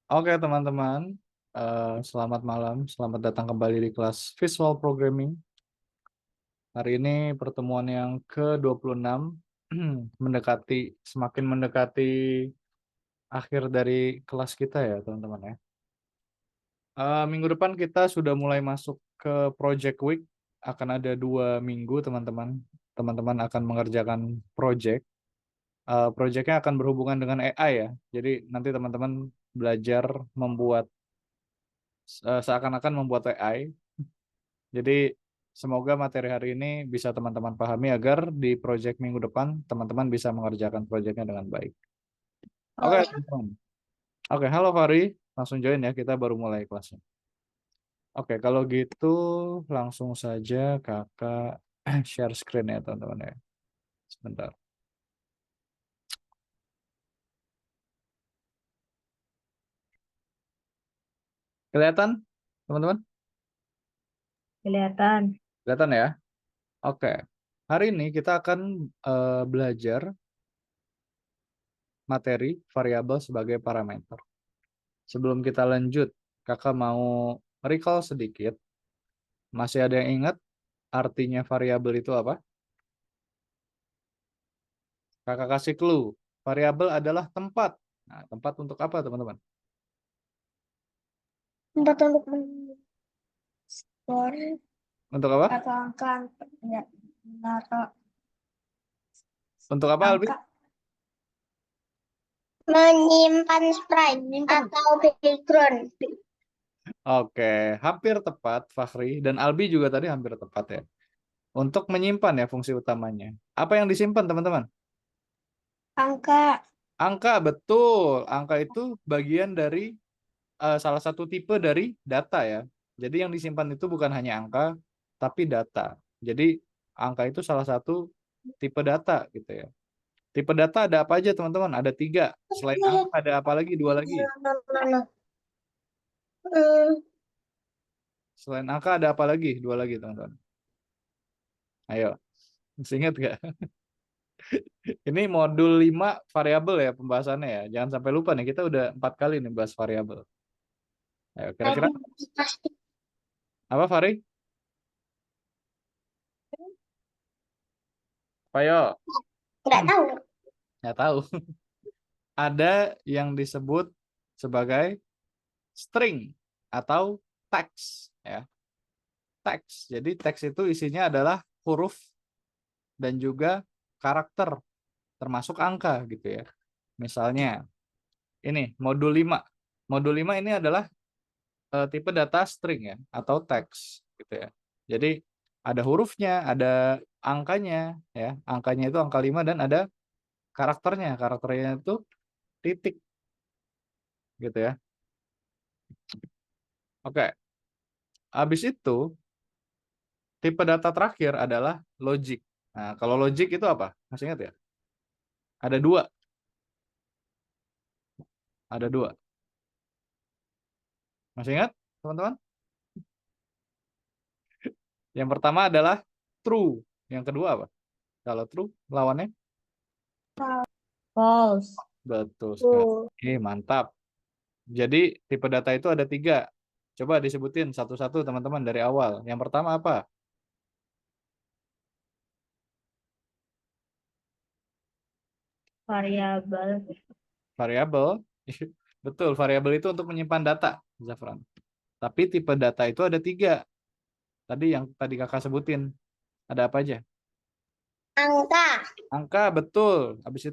Oke teman-teman, selamat malam, selamat datang kembali di kelas Visual Programming. Hari ini pertemuan yang ke-26, semakin mendekati akhir dari kelas kita ya teman-teman ya. Minggu depan kita sudah mulai masuk ke Project Week, akan ada 2 minggu teman-teman. Teman-teman akan mengerjakan project. Projectnya akan berhubungan dengan AI ya, jadi nanti teman-teman belajar membuat seakan-akan membuat AI. Jadi semoga materi hari ini bisa teman-teman pahami agar di project minggu depan teman-teman bisa mengerjakan projectnya dengan baik. Oke, teman-teman. Oke, halo Fari, langsung join ya, kita baru mulai kelasnya. Oke, kalau gitu langsung saja kakak share screen ya teman-teman ya. Sebentar. Kelihatan teman-teman? Kelihatan. Kelihatan ya? Oke. Hari ini kita akan belajar materi variabel sebagai parameter. Sebelum kita lanjut, kakak mau recall sedikit. Masih ada yang ingat artinya variabel itu apa? Kakak kasih clue. Variabel adalah tempat. Nah, tempat untuk apa, teman-teman? Tempat untuk men-store Untuk apa? atau angka ya, naruh Untuk apa, Albi? angka. Menyimpan sprite atau background. Oke, hampir tepat, Fakhri. Dan Albi juga tadi hampir tepat ya. Untuk menyimpan ya fungsi utamanya. Apa yang disimpan, teman-teman? Angka. Angka, betul. Angka itu bagian dari salah satu tipe dari data ya. Jadi yang disimpan itu bukan hanya angka, tapi data. Jadi angka itu salah satu tipe data gitu ya. Tipe data ada apa aja teman-teman? Ada 3. Selain angka ada apa lagi? 2 lagi. Selain angka ada apa lagi? 2 lagi teman-teman. Ayo, masih ingat gak? Ini modul 5 variabel ya pembahasannya ya. Jangan sampai lupa nih, kita udah 4 kali nih bahas variabel. Ayo, kira-kira apa Fari? Ayo, Nggak tahu. nggak tahu. Ada yang disebut sebagai string atau teks ya. Teks. Jadi teks itu isinya adalah huruf dan juga karakter termasuk angka gitu ya. Misalnya ini modul 5. Modul 5 ini adalah tipe data string ya atau teks gitu ya. Jadi ada hurufnya, ada angkanya ya. Angkanya itu angka 5 dan ada karakternya. Karakternya itu titik gitu ya. Oke. Habis itu tipe data terakhir adalah logic. Nah, kalau logic itu apa? Masih ingat ya? Ada 2. Ada 2. Masih ingat, teman-teman? Yang pertama adalah true. Yang kedua apa? Kalau true, lawannya? False. Betul sekali. Mantap. Jadi, tipe data itu ada 3. Coba disebutin satu-satu, teman-teman, dari awal. Yang pertama apa? Variabel. Variabel. Betul, variabel itu untuk menyimpan data, Zafran. Tapi tipe data itu ada 3. Tadi yang tadi kakak sebutin. Ada apa aja? Angka. Angka, betul. Habis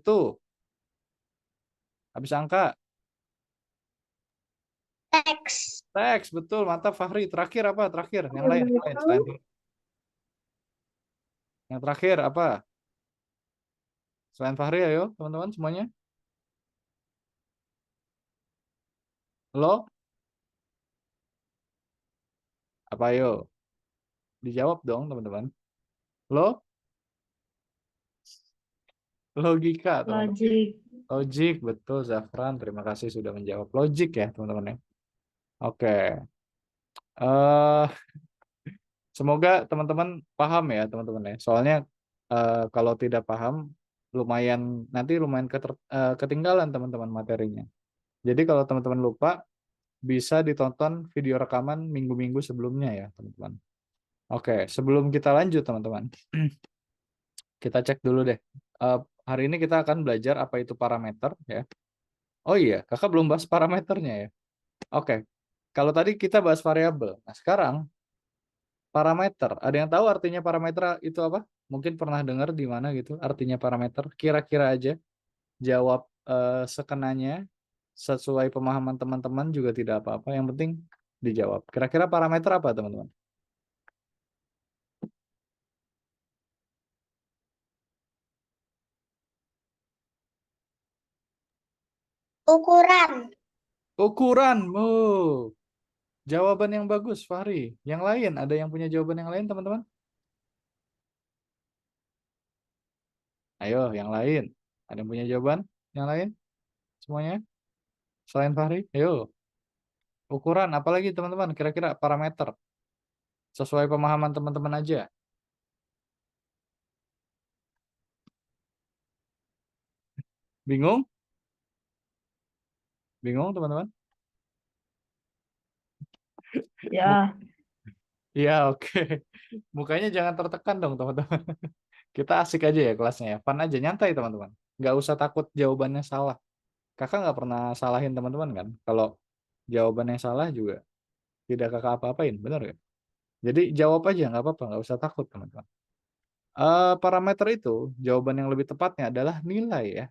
angka. Teks. Teks, betul. Mantap, Fahri. Terakhir apa? Terakhir. Yang lain. Selain itu. Yang terakhir apa? Selain Fahri, ayo teman-teman semuanya. Lo? Apa ayo? Dijawab dong, teman-teman. Lo? Logika, teman-teman. Logic. Logik, betul, Zafran. Terima kasih sudah menjawab. Logik ya, teman-teman ya. Oke. eh Semoga teman-teman paham ya, teman-teman ya. Soalnya kalau tidak paham, lumayan ketinggalan teman-teman materinya. Jadi kalau teman-teman lupa, bisa ditonton video rekaman minggu-minggu sebelumnya ya, teman-teman. Oke, sebelum kita lanjut, teman-teman, kita cek dulu deh. Hari ini kita akan belajar apa itu parameter ya. Oh iya, kakak belum bahas parameternya ya. Oke, kalau tadi kita bahas variabel. Nah, sekarang parameter. Ada yang tahu artinya parameter itu apa? Mungkin pernah dengar di mana gitu artinya parameter. Kira-kira aja jawab sekenanya sesuai pemahaman teman-teman juga tidak apa-apa. Yang penting dijawab. Kira-kira parameter apa, teman-teman? Ukuran. Ukuran. Oh, jawaban yang bagus, Fahri. Yang lain, ada yang punya jawaban yang lain, teman-teman? Ayo, yang lain. Ada yang punya jawaban yang lain? Semuanya? Selain Fahri? Ayo. Ukuran, apalagi teman-teman? Kira-kira parameter. Sesuai pemahaman teman-teman aja. Bingung? Bingung, teman-teman? Mu- Ya. Iya, oke. Mukanya jangan tertekan dong, teman-teman. Kita asik aja ya kelasnya ya. Fun aja, nyantai, teman-teman. Nggak usah takut jawabannya salah. Kakak nggak pernah salahin teman-teman kan? Kalau jawabannya salah juga tidak kakak apa-apain, benar ya? Jadi jawab aja, nggak apa-apa, nggak usah takut, teman-teman. Parameter itu, jawaban yang lebih tepatnya adalah nilai ya.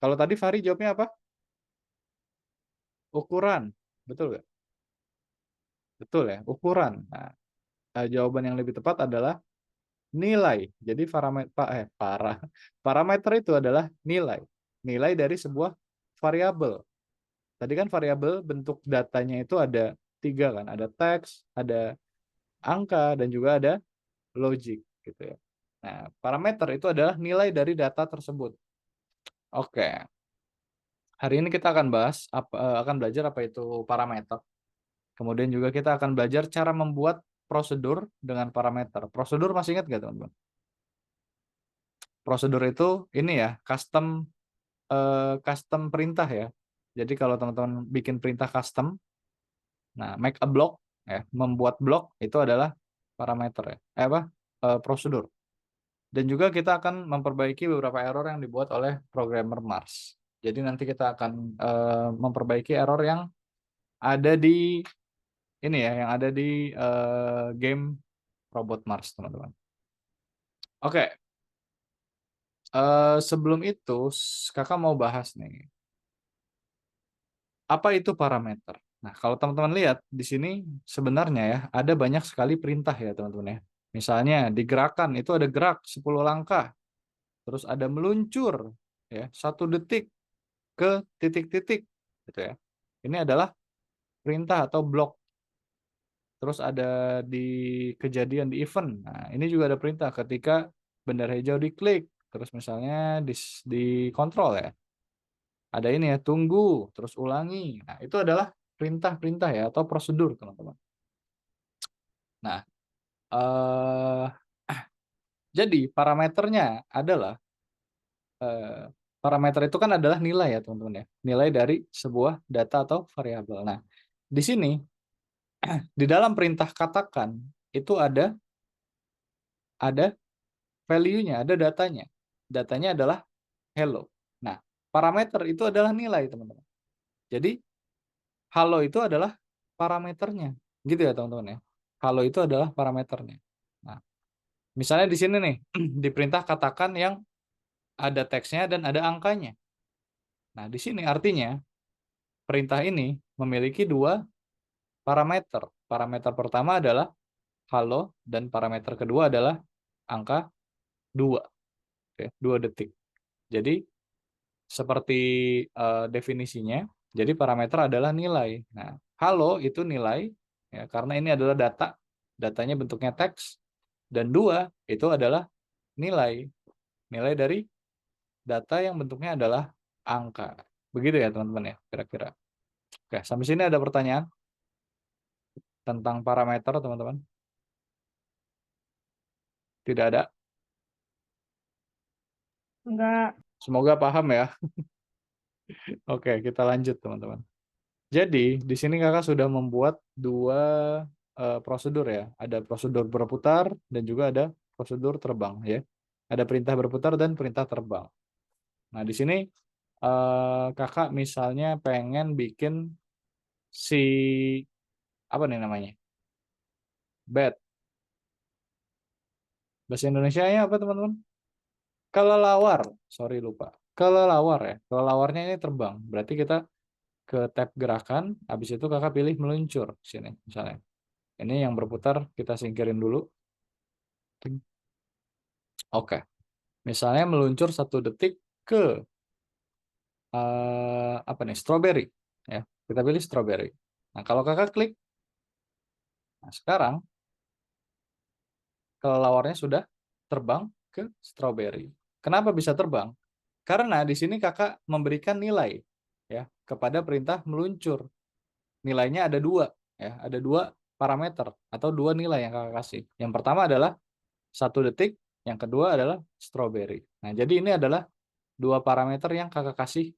Kalau tadi Fahri jawabnya apa? Ukuran. Betul nggak? Betul ya, ukuran. Nah, jawaban yang lebih tepat adalah nilai. Jadi parameter itu adalah nilai. Nilai dari sebuah variabel. Tadi kan variabel bentuk datanya itu ada tiga kan, ada teks, ada angka, dan juga ada logic gitu ya. Nah, parameter itu adalah nilai dari data tersebut. Oke, hari ini kita akan akan belajar apa itu parameter. Kemudian juga kita akan belajar cara membuat prosedur dengan parameter. Prosedur masih ingat nggak, teman-teman? Prosedur itu ini ya, custom perintah ya. Jadi kalau teman-teman bikin perintah custom, nah make a block ya, membuat blok itu adalah parameter ya. Prosedur. Dan juga kita akan memperbaiki beberapa error yang dibuat oleh programmer Mars. Jadi nanti kita akan memperbaiki error yang ada di ini ya, yang ada di game Robot Mars, teman-teman. Oke, sebelum itu kakak mau bahas nih, apa itu parameter? Nah, kalau teman-teman lihat di sini sebenarnya ya ada banyak sekali perintah ya, teman-teman ya. Misalnya di gerakan itu ada gerak 10 langkah, terus ada meluncur ya 1 detik ke titik-titik gitu ya. Ini adalah perintah atau blok. Terus ada di kejadian di event. Nah, ini juga ada perintah ketika bendera hijau diklik. Terus misalnya di kontrol ya. Ada ini ya, tunggu, terus ulangi. Nah, itu adalah perintah-perintah ya atau prosedur, teman-teman. Nah, eh jadi parameternya adalah parameter itu kan adalah nilai ya, teman-teman ya. Nilai dari sebuah data atau variabel. Nah, di sini di dalam perintah katakan itu ada value-nya, ada datanya. Datanya adalah hello. Nah, parameter itu adalah nilai, teman-teman. Jadi, halo itu adalah parameternya. Gitu ya, teman-teman ya. Halo itu adalah parameternya. Nah, misalnya di sini nih, di perintah katakan yang ada teksnya dan ada angkanya. Nah, di sini artinya perintah ini memiliki dua parameter. Parameter pertama adalah halo dan parameter kedua adalah angka 2. Oke, 2 detik. Jadi seperti definisinya, jadi parameter adalah nilai. Nah, halo itu nilai ya, karena ini adalah data, datanya bentuknya teks, dan 2 itu adalah nilai, nilai dari data yang bentuknya adalah angka. Begitu ya, teman-teman ya, kira-kira. Oke, sampai sini ada pertanyaan tentang parameter, teman-teman? Tidak ada? Enggak. Semoga paham ya. Oke, kita lanjut, teman-teman. Jadi di sini kakak sudah membuat dua prosedur ya. Ada prosedur berputar dan juga ada prosedur terbang ya. Ada perintah berputar dan perintah terbang. Nah di sini kakak misalnya pengen bikin si apa nih namanya? Bed. Bahasa Indonesianya apa teman-teman? Kelelawar. Sorry lupa. Kelelawar ya. Kelelawarnya ini terbang. Berarti kita ke tab gerakan, habis itu kakak pilih meluncur sini misalnya. Ini yang berputar kita singkirin dulu. Oke. Misalnya meluncur 1 detik ke apa nih? Strawberry ya. Kita pilih strawberry. Nah, kalau kakak klik, nah sekarang kelelawarnya sudah terbang ke strawberry. Kenapa bisa terbang? Karena di sini kakak memberikan nilai ya kepada perintah meluncur. Nilainya ada dua ya, ada dua parameter atau dua nilai yang kakak kasih. Yang pertama adalah 1 detik, yang kedua adalah strawberry. Nah, jadi ini adalah dua parameter yang kakak kasih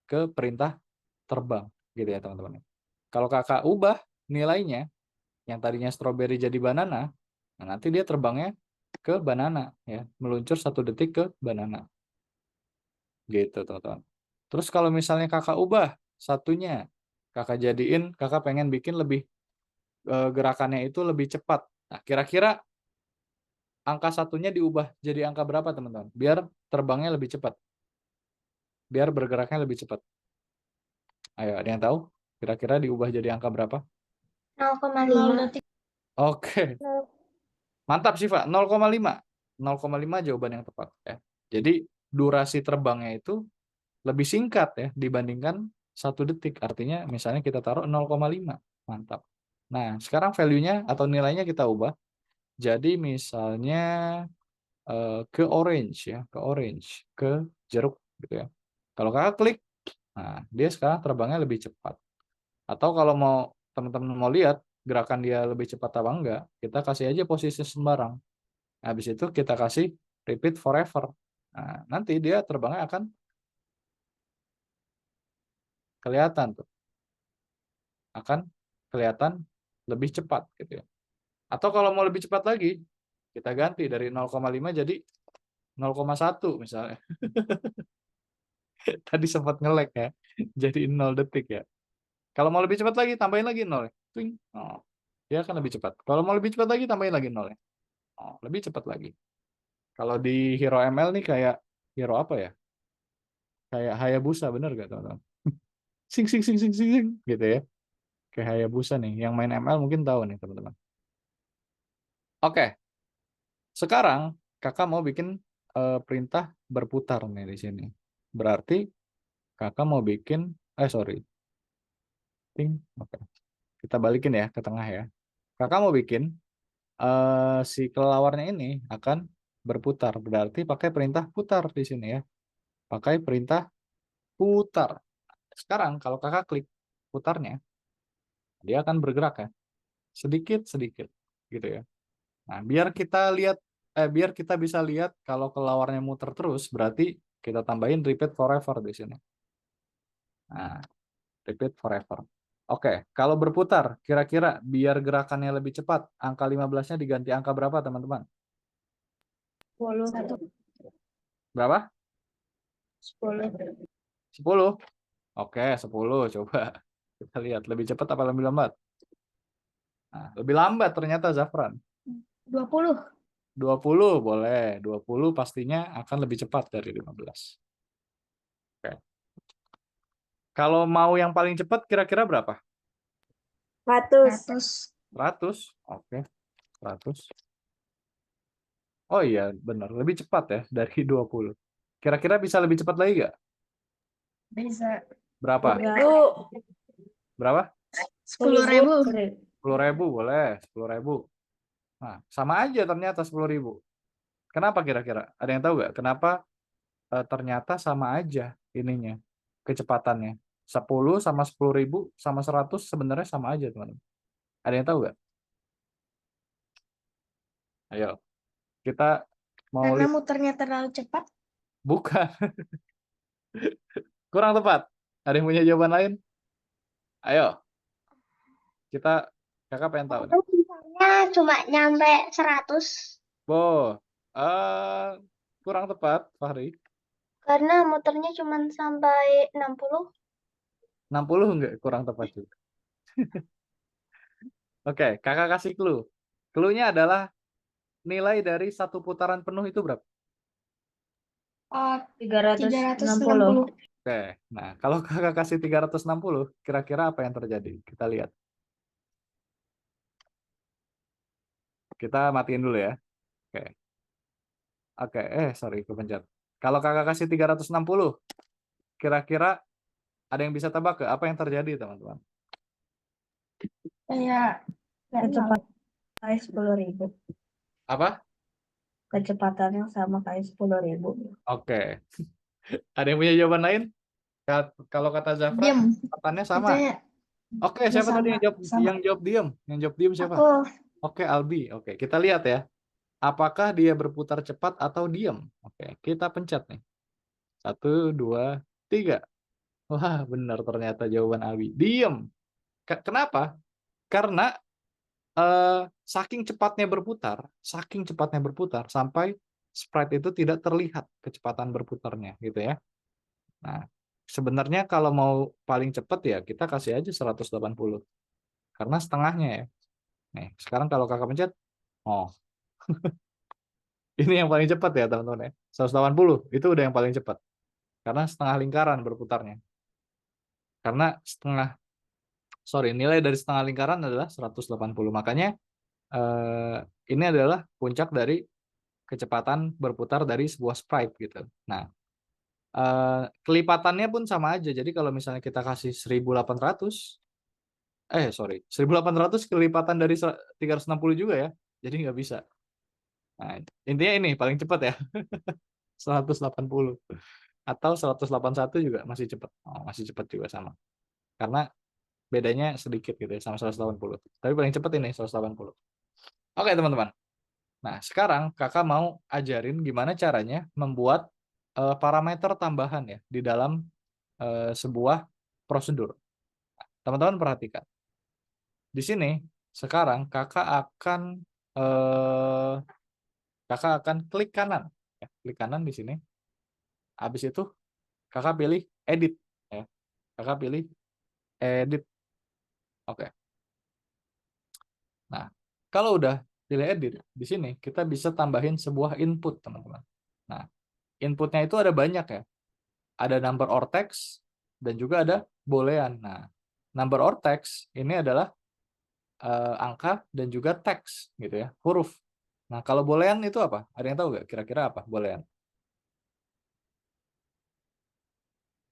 ke perintah terbang, gitu ya teman-teman. Kalau kakak ubah nilainya, yang tadinya strawberry jadi banana, nah nanti dia terbangnya ke banana, ya, meluncur 1 detik ke banana, gitu teman-teman. Terus kalau misalnya kakak ubah satunya, kakak jadiin, kakak pengen bikin lebih gerakannya itu lebih cepat. Nah, kira-kira angka satunya diubah jadi angka berapa teman-teman? Biar terbangnya lebih cepat, biar bergeraknya lebih cepat. Ayo, ada yang tahu? Kira-kira diubah jadi angka berapa? 0,5. Oke, mantap Siva, 0,5. 0,5 jawaban yang tepat ya. Jadi durasi terbangnya itu lebih singkat ya dibandingkan 1 detik. Artinya misalnya kita taruh 0,5. Mantap. Nah, sekarang value-nya atau nilainya kita ubah. Jadi misalnya ke orange ya, ke jeruk gitu ya. Kalau kakak klik, nah dia sekarang terbangnya lebih cepat. Atau kalau mau teman-teman mau lihat gerakan dia lebih cepat apa enggak, kita kasih aja posisi sembarang. Habis itu kita kasih repeat forever. Nah, nanti dia terbangnya akan kelihatan tuh, akan kelihatan lebih cepat gitu ya. Atau kalau mau lebih cepat lagi, kita ganti dari 0,5 jadi 0,1 misalnya. Tadi sempat nge-lag ya. Jadi 0 detik ya. Kalau mau lebih cepat lagi, tambahin lagi 0 ya. Twing. Oh, dia akan lebih cepat. Kalau mau lebih cepat lagi, tambahin lagi 0 ya. Oh, lebih cepat lagi. Kalau di Hero ML nih kayak hero apa ya? Kayak Hayabusa, bener gak teman-teman? Sing sing sing sing sing sing gitu ya. Kayak Hayabusa nih. Yang main ML mungkin tahu nih teman-teman. Oke, sekarang kakak mau bikin perintah berputar nih di sini. Berarti kakak mau bikin, sorry, ting, oke. Kita balikin ya ke tengah ya. Kakak mau bikin si kelelawarnya ini akan berputar. Berarti pakai perintah putar di sini ya. Pakai perintah putar. Sekarang kalau kakak klik putarnya, dia akan bergerak ya. Sedikit-sedikit gitu ya. Nah, biar kita bisa lihat kalau kelawarnya muter terus, berarti kita tambahin repeat forever di sini. Nah, repeat forever. Oke, kalau berputar, kira-kira biar gerakannya lebih cepat, angka 15-nya diganti angka berapa, teman-teman? 10. Berapa? 10. 10. Oke, 10. Coba kita lihat lebih cepat apa lebih lambat? Nah, lebih lambat ternyata Zafran. 20. 20 boleh. 20 pastinya akan lebih cepat dari 15. Oke. Kalau mau yang paling cepat kira-kira berapa? 100. 100. Oke, 100. Oh iya, benar. Lebih cepat ya dari 20. Kira-kira bisa lebih cepat lagi nggak? Bisa. Berapa? 1000. Berapa? 10.000. 10.000 boleh. 10.000. Nah, sama aja ternyata 10.000. Kenapa kira-kira? Ada yang tahu nggak? Kenapa ternyata sama aja ininya, kecepatannya. 10 sama 10.000 sama 100 sebenarnya sama aja, teman-teman. Ada yang tahu nggak? Ayo, kita mau Karena lihat. muternya terlalu cepat. Bukan. Kurang tepat. Ada yang punya jawaban lain? Ayo, kakak pengen tahu nih. Itu sisanya cuma nyampe 100 Kurang tepat, Fahri. karena muternya cuma sampai 60. 60 enggak, kurang tepat juga. Oke, kakak kasih clue. Clue-nya adalah nilai dari satu putaran penuh itu berapa? 360. Oke, nah kalau kakak kasih 360, kira-kira apa yang terjadi? Kita lihat. Kita matiin dulu ya. Oke. Oke, sorry, kepencet. Kalau kakak kasih 360, kira-kira ada yang bisa tebak ke apa yang terjadi, teman-teman? Kayak Kecepatan kayak 10.000. Apa? Kecepatannya sama kayak 10.000. Oke. Ada yang punya jawaban lain? Kalau kata Zafra, diam. kecepatannya sama. Katanya Oke, siapa tadi yang jawab sama. yang jawab diam? Yang jawab diam siapa? Aku Oke, Albi. Oke, kita lihat ya. Apakah dia berputar cepat atau diam? Oke, kita pencet nih. 1, 2, 3. Wah, benar ternyata jawaban Albi. Diam. Kenapa? Karena saking cepatnya berputar sampai sprite itu tidak terlihat kecepatan berputarnya gitu ya. Nah, sebenarnya kalau mau paling cepat ya kita kasih aja 180. Karena setengahnya ya. Nih, sekarang kalau kakak pencet, oh, ini yang paling cepat ya teman-teman ya. 180 itu udah yang paling cepat. Karena setengah lingkaran berputarnya. Karena nilai dari setengah lingkaran adalah 180. Makanya ini adalah puncak dari kecepatan berputar dari sebuah sprite gitu. Nah, kelipatannya pun sama aja. Jadi kalau misalnya kita kasih 1800 kelipatan dari 360 juga ya. Jadi nggak bisa. Nah, intinya ini paling cepat ya. 180 atau 181 juga masih cepat. Oh, masih cepat juga sama. Karena bedanya sedikit gitu ya sama 180. Tapi paling cepat ini 180. Oke, teman-teman. Nah, sekarang kakak mau ajarin gimana caranya membuat parameter tambahan ya di dalam sebuah prosedur. Teman-teman perhatikan. Di sini sekarang eh, kakak akan klik kanan, ya, klik kanan di sini. Habis itu kakak pilih edit, ya. Kakak pilih edit. Oke. Nah, kalau udah pilih edit, di sini kita bisa tambahin sebuah input, teman-teman. Nah, inputnya itu ada banyak ya. Ada number or text dan juga ada boolean. Nah, number or text ini adalah angka dan juga teks gitu ya, huruf. Nah, kalau boolean itu apa? Ada yang tahu nggak kira-kira apa boolean?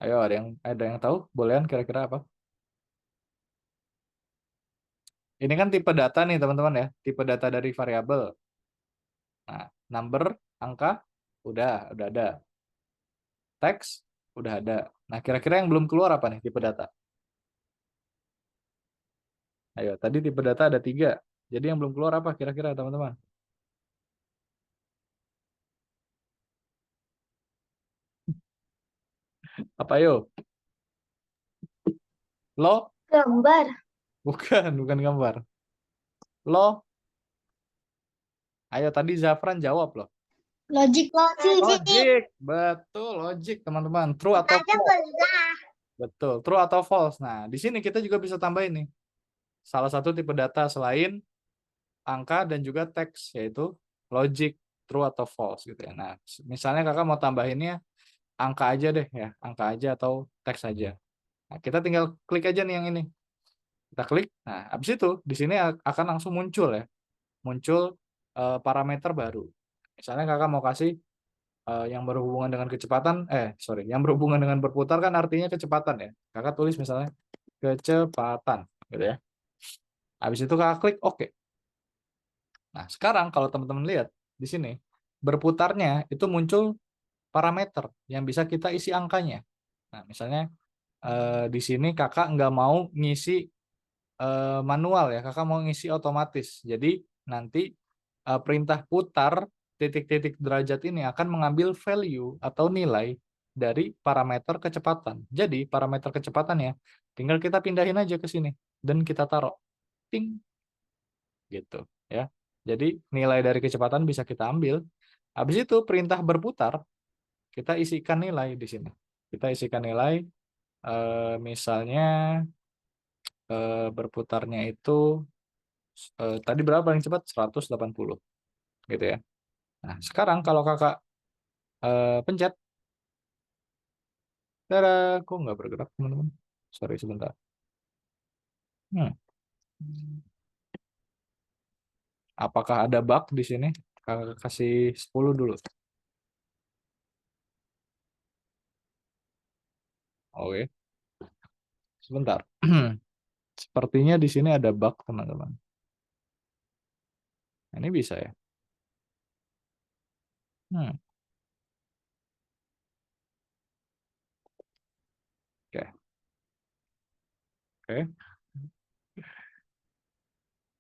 Ayo, ada yang tahu boolean kira-kira apa? Ini kan tipe data nih, teman-teman ya. Tipe data dari variabel. Nah, number, angka udah ada. Teks udah ada. Nah, kira-kira yang belum keluar apa nih tipe data? Ayo, tadi tipe data ada 3. Jadi yang belum keluar apa kira-kira, teman-teman? Apa yuk? Lo? gambar. Bukan gambar. Lo? Ayo, tadi Zafran jawab loh. Logik. Logic, betul, logic teman-teman. True atau false? Betul, true atau false. Nah, di sini kita juga bisa tambahin nih. Salah satu tipe data selain angka dan juga teks, yaitu logic, true atau false gitu ya. Nah, misalnya kakak mau tambahinnya angka aja deh ya, angka aja atau teks aja. Nah, kita tinggal klik aja nih yang ini. Kita klik. Nah, habis itu di sini akan langsung muncul ya. Muncul parameter baru. Misalnya kakak mau kasih yang berhubungan dengan kecepatan, yang berhubungan dengan berputar kan artinya kecepatan ya. Kakak tulis misalnya kecepatan, gitu ya. Habis itu kakak klik OK. Nah, sekarang kalau teman-teman lihat di sini, berputarnya itu muncul parameter yang bisa kita isi angkanya. Nah, misalnya di sini kakak nggak mau ngisi manual ya, kakak mau ngisi otomatis. Jadi nanti perintah putar titik-titik derajat ini akan mengambil value atau nilai dari parameter kecepatan. Jadi parameter kecepatannya tinggal kita pindahin aja ke sini dan kita taruh ting gitu ya. Jadi nilai dari kecepatan bisa kita ambil. Habis itu perintah berputar kita isikan nilai di sini. Kita isikan nilai misalnya berputarnya itu tadi berapa paling cepat 180 gitu ya. Nah, sekarang kalau kakak pencet, kok nggak bergerak teman-teman? Sorry sebentar. Apakah ada bug di sini? Kakak kasih 10 dulu. Oke. Sebentar. Sepertinya di sini ada bug teman-teman. Ini bisa ya? Oke. Oke.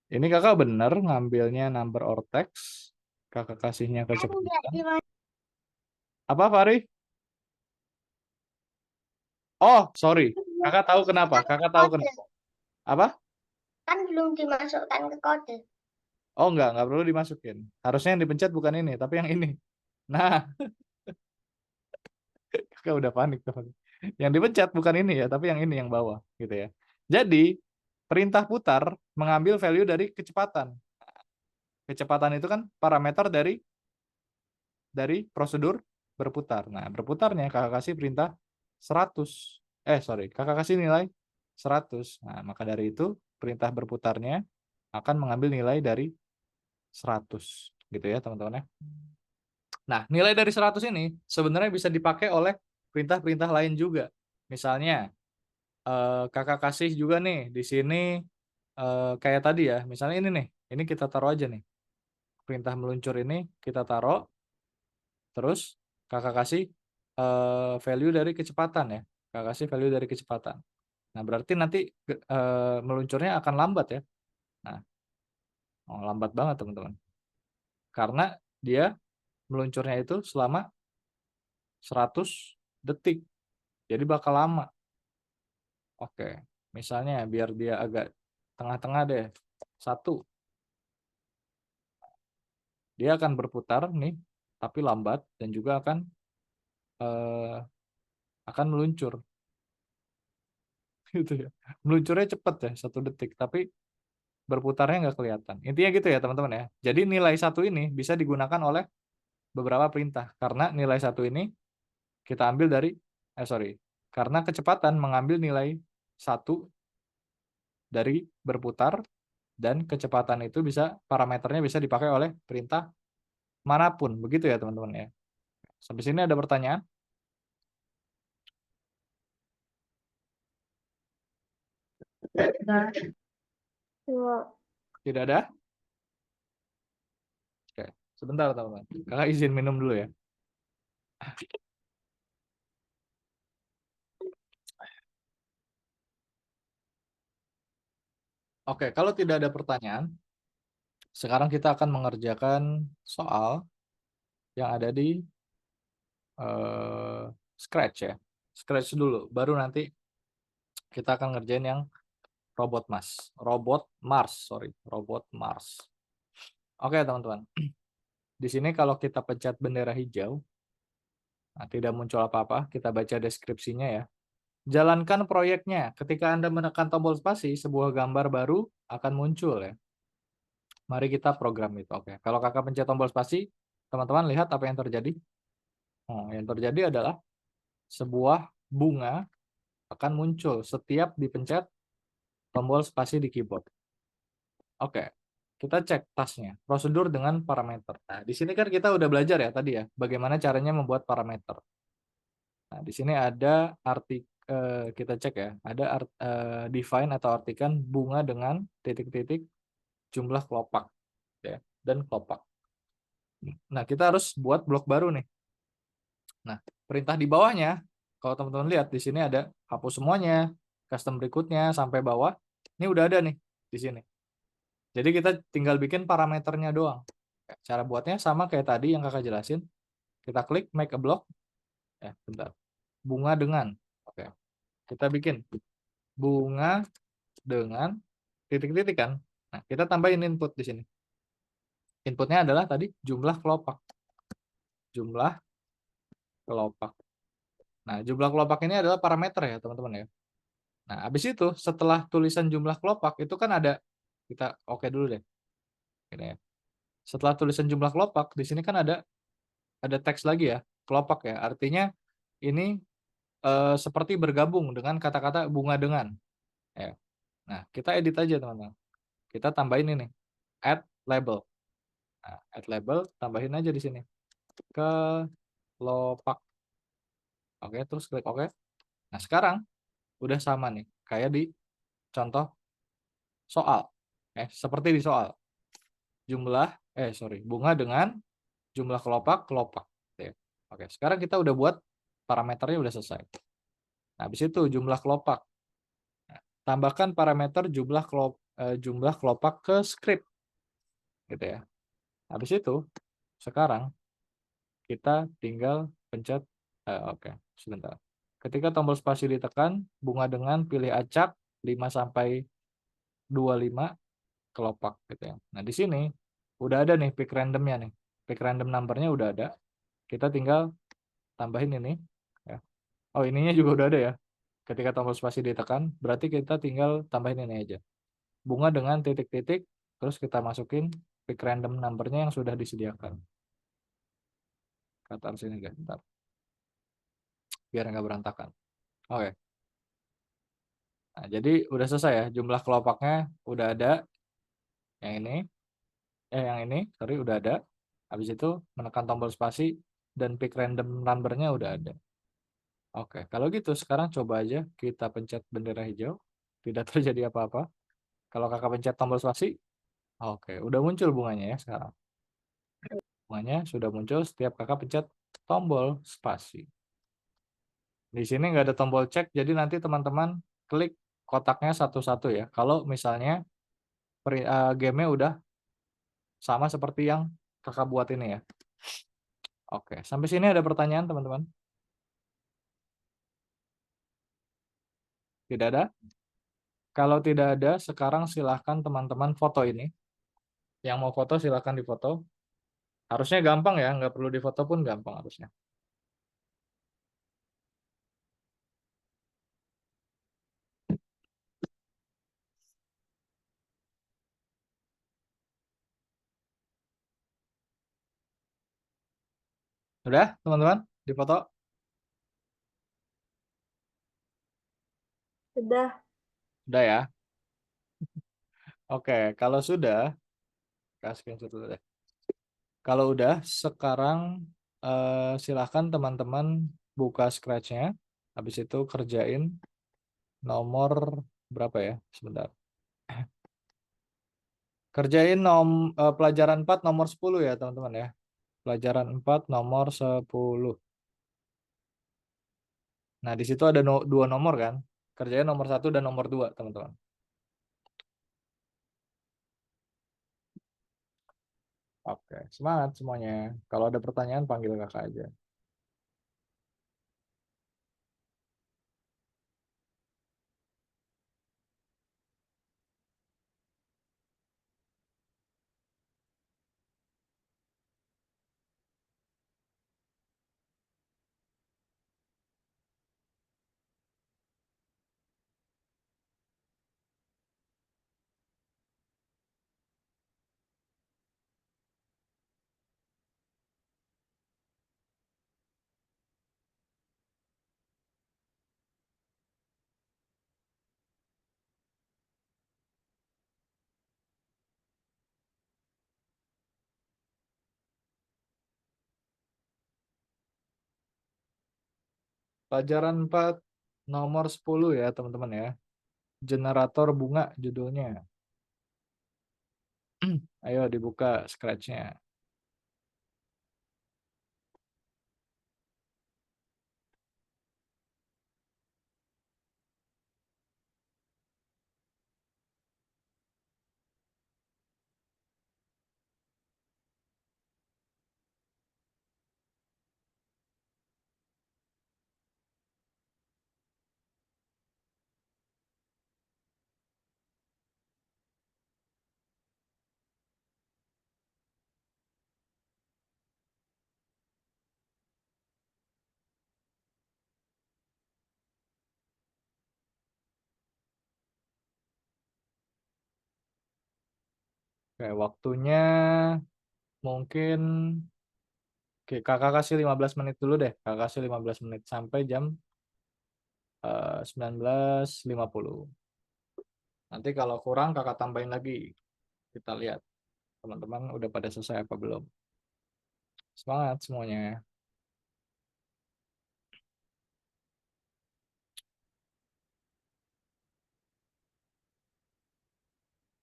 Ini kakak benar ngambilnya number or text. Kakak kasihnya kecepatan. Apa, Fari? Oh, sorry. Kakak tahu kenapa? Kakak tahu kenapa? Apa? Kan belum dimasukkan ke kode. Oh, nggak perlu dimasukin. Harusnya yang dipencet bukan ini, tapi yang ini. Nah, kakak udah panik tuh. Yang dipencet bukan ini ya, tapi yang ini yang bawah, gitu ya. Jadi, perintah putar mengambil value dari kecepatan. Kecepatan itu kan parameter dari prosedur berputar. Nah, berputarnya kakak kasih perintah 100. Kakak kasih nilai 100. Nah, maka dari itu perintah berputarnya akan mengambil nilai dari 100. Gitu ya, teman-teman ya. Nah, nilai dari 100 ini sebenarnya bisa dipakai oleh perintah-perintah lain juga. Misalnya, kakak kasih juga nih di sini kayak tadi ya. Misalnya ini nih, ini kita taruh aja nih. Perintah meluncur ini kita taruh, terus kakak kasih value dari kecepatan ya. Kakak kasih value dari kecepatan. Nah, berarti nanti meluncurnya akan lambat ya. Nah, lambat banget teman-teman. Karena dia meluncurnya itu selama 100 detik. Jadi bakal lama. Oke, misalnya biar dia agak tengah-tengah deh. 1. Dia akan berputar nih, tapi lambat dan juga akan meluncur. Gitu ya. Meluncurnya cepat ya, 1 detik, tapi berputarnya nggak kelihatan. Intinya gitu ya teman-teman ya. Jadi nilai 1 ini bisa digunakan oleh beberapa perintah. Karena nilai 1 ini kita ambil dari, karena kecepatan mengambil nilai 1 dari berputar, dan kecepatan itu parameternya bisa dipakai oleh perintah manapun. Begitu ya teman-teman ya. Sampai sini ada pertanyaan? Tidak ada? Oke, sebentar teman-teman. Kakak izin minum dulu ya. Oke, kalau tidak ada pertanyaan, sekarang kita akan mengerjakan soal yang ada di Scratch ya. Scratch dulu, baru nanti kita akan ngerjain yang Robot Mars. Robot Mars. Oke, teman-teman. Di sini kalau kita pencet bendera hijau, nah, tidak muncul apa-apa. Kita baca deskripsinya ya. Jalankan proyeknya. Ketika Anda menekan tombol spasi, sebuah gambar baru akan muncul ya. Mari kita program itu. Oke. Kalau kakak pencet tombol spasi, teman-teman lihat apa yang terjadi. Yang terjadi adalah sebuah bunga akan muncul setiap dipencet tombol spasi di keyboard. Oke. Kita cek tasnya. Prosedur dengan parameter. Nah, di sini kan kita udah belajar ya tadi ya, bagaimana caranya membuat parameter. Nah, di sini ada kita cek ya, ada define atau artikan bunga dengan titik-titik jumlah kelopak ya, dan kelopak. Nah, kita harus buat blok baru nih. Nah, perintah di bawahnya, kalau teman-teman lihat di sini ada hapus semuanya, custom berikutnya sampai bawah. Ini udah ada nih di sini. Jadi kita tinggal bikin parameternya doang. Cara buatnya sama kayak tadi yang kakak jelasin. Kita klik make a block. Ya, bentar. bunga dengan. Oke, kita bikin bunga dengan titik-titik kan. Nah, kita tambahin input di sini. Inputnya adalah tadi jumlah kelopak. Jumlah kelopak. Nah, jumlah kelopak ini adalah parameter ya, teman-teman ya. Nah, habis itu setelah tulisan jumlah kelopak itu kan ada, kita oke dulu deh. Ini ya. Setelah tulisan jumlah kelopak, di sini kan ada teks lagi ya, kelopak ya. Artinya ini seperti bergabung dengan kata-kata bunga dengan. Ya. Nah, kita edit aja teman-teman. Kita tambahin ini, add label. Nah, add label, tambahin aja di sini. Kelopak. Oke, terus klik oke. Nah, sekarang udah sama nih, kayak di contoh soal. Seperti di soal. Bunga dengan jumlah kelopak, kelopak. Ya. Oke, sekarang kita udah buat parameternya udah selesai. Nah, habis itu jumlah kelopak. Nah, tambahkan parameter jumlah kelopak ke script. Gitu ya. Habis itu, sekarang kita tinggal pencet, oke, sebentar. Ketika tombol spasi ditekan, bunga dengan pilih acak 5 sampai 25 kelopak gitu ya. Nah, di sini udah ada nih pick randomnya nih. Pick random numbernya udah ada. Kita tinggal tambahin ini ya. Oh, ininya juga udah ada ya. Ketika tombol spasi ditekan, berarti kita tinggal tambahin ini aja. Bunga dengan titik-titik, terus kita masukin pick random numbernya yang sudah disediakan. Kata sini guys, bentar. Biar nggak berantakan. Oke. Nah, jadi udah selesai ya. Jumlah kelopaknya udah ada. Yang ini, sorry, udah ada. Habis itu menekan tombol spasi dan pick random numbernya udah ada. Oke, kalau gitu sekarang coba aja kita pencet bendera hijau. Tidak terjadi apa-apa. Kalau kakak pencet tombol spasi, oke, udah muncul bunganya ya sekarang. Bunganya sudah muncul setiap kakak pencet tombol spasi. Di sini nggak ada tombol cek, jadi nanti teman-teman klik kotaknya satu-satu ya. Kalau misalnya game-nya udah sama seperti yang kakak buat ini ya. Oke, sampai sini ada pertanyaan teman-teman? Tidak ada? Kalau tidak ada, sekarang silahkan teman-teman foto ini. Yang mau foto silahkan difoto. Harusnya gampang ya, nggak perlu difoto pun gampang harusnya. Udah teman-teman, difoto? Sudah. Udah ya? Oke, kalau sudah, kasih screenshot dulu deh. Kalau udah, sekarang silahkan teman-teman buka Scratch-nya. Habis itu kerjain nomor berapa ya? Sebentar. Kerjain pelajaran 4 nomor 10 ya teman-teman ya. Pelajaran 4 nomor 10. Nah, di situ ada dua nomor kan. Kerjain nomor 1 dan nomor 2 teman-teman. Oke, semangat semuanya. Kalau ada pertanyaan panggil kakak aja. Pelajaran 4 nomor 10 ya teman-teman ya. Generator bunga judulnya. Ayo dibuka Scratch-nya. Oke, waktunya mungkin kakak kasih 15 menit dulu deh. Kakak kasih 15 menit sampai jam 19.50. Nanti kalau kurang kakak tambahin lagi. Kita lihat teman-teman udah pada selesai apa belum. Semangat semuanya.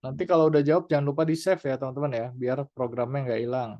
Nanti kalau udah jawab jangan lupa di save ya teman-teman ya, biar programnya nggak hilang.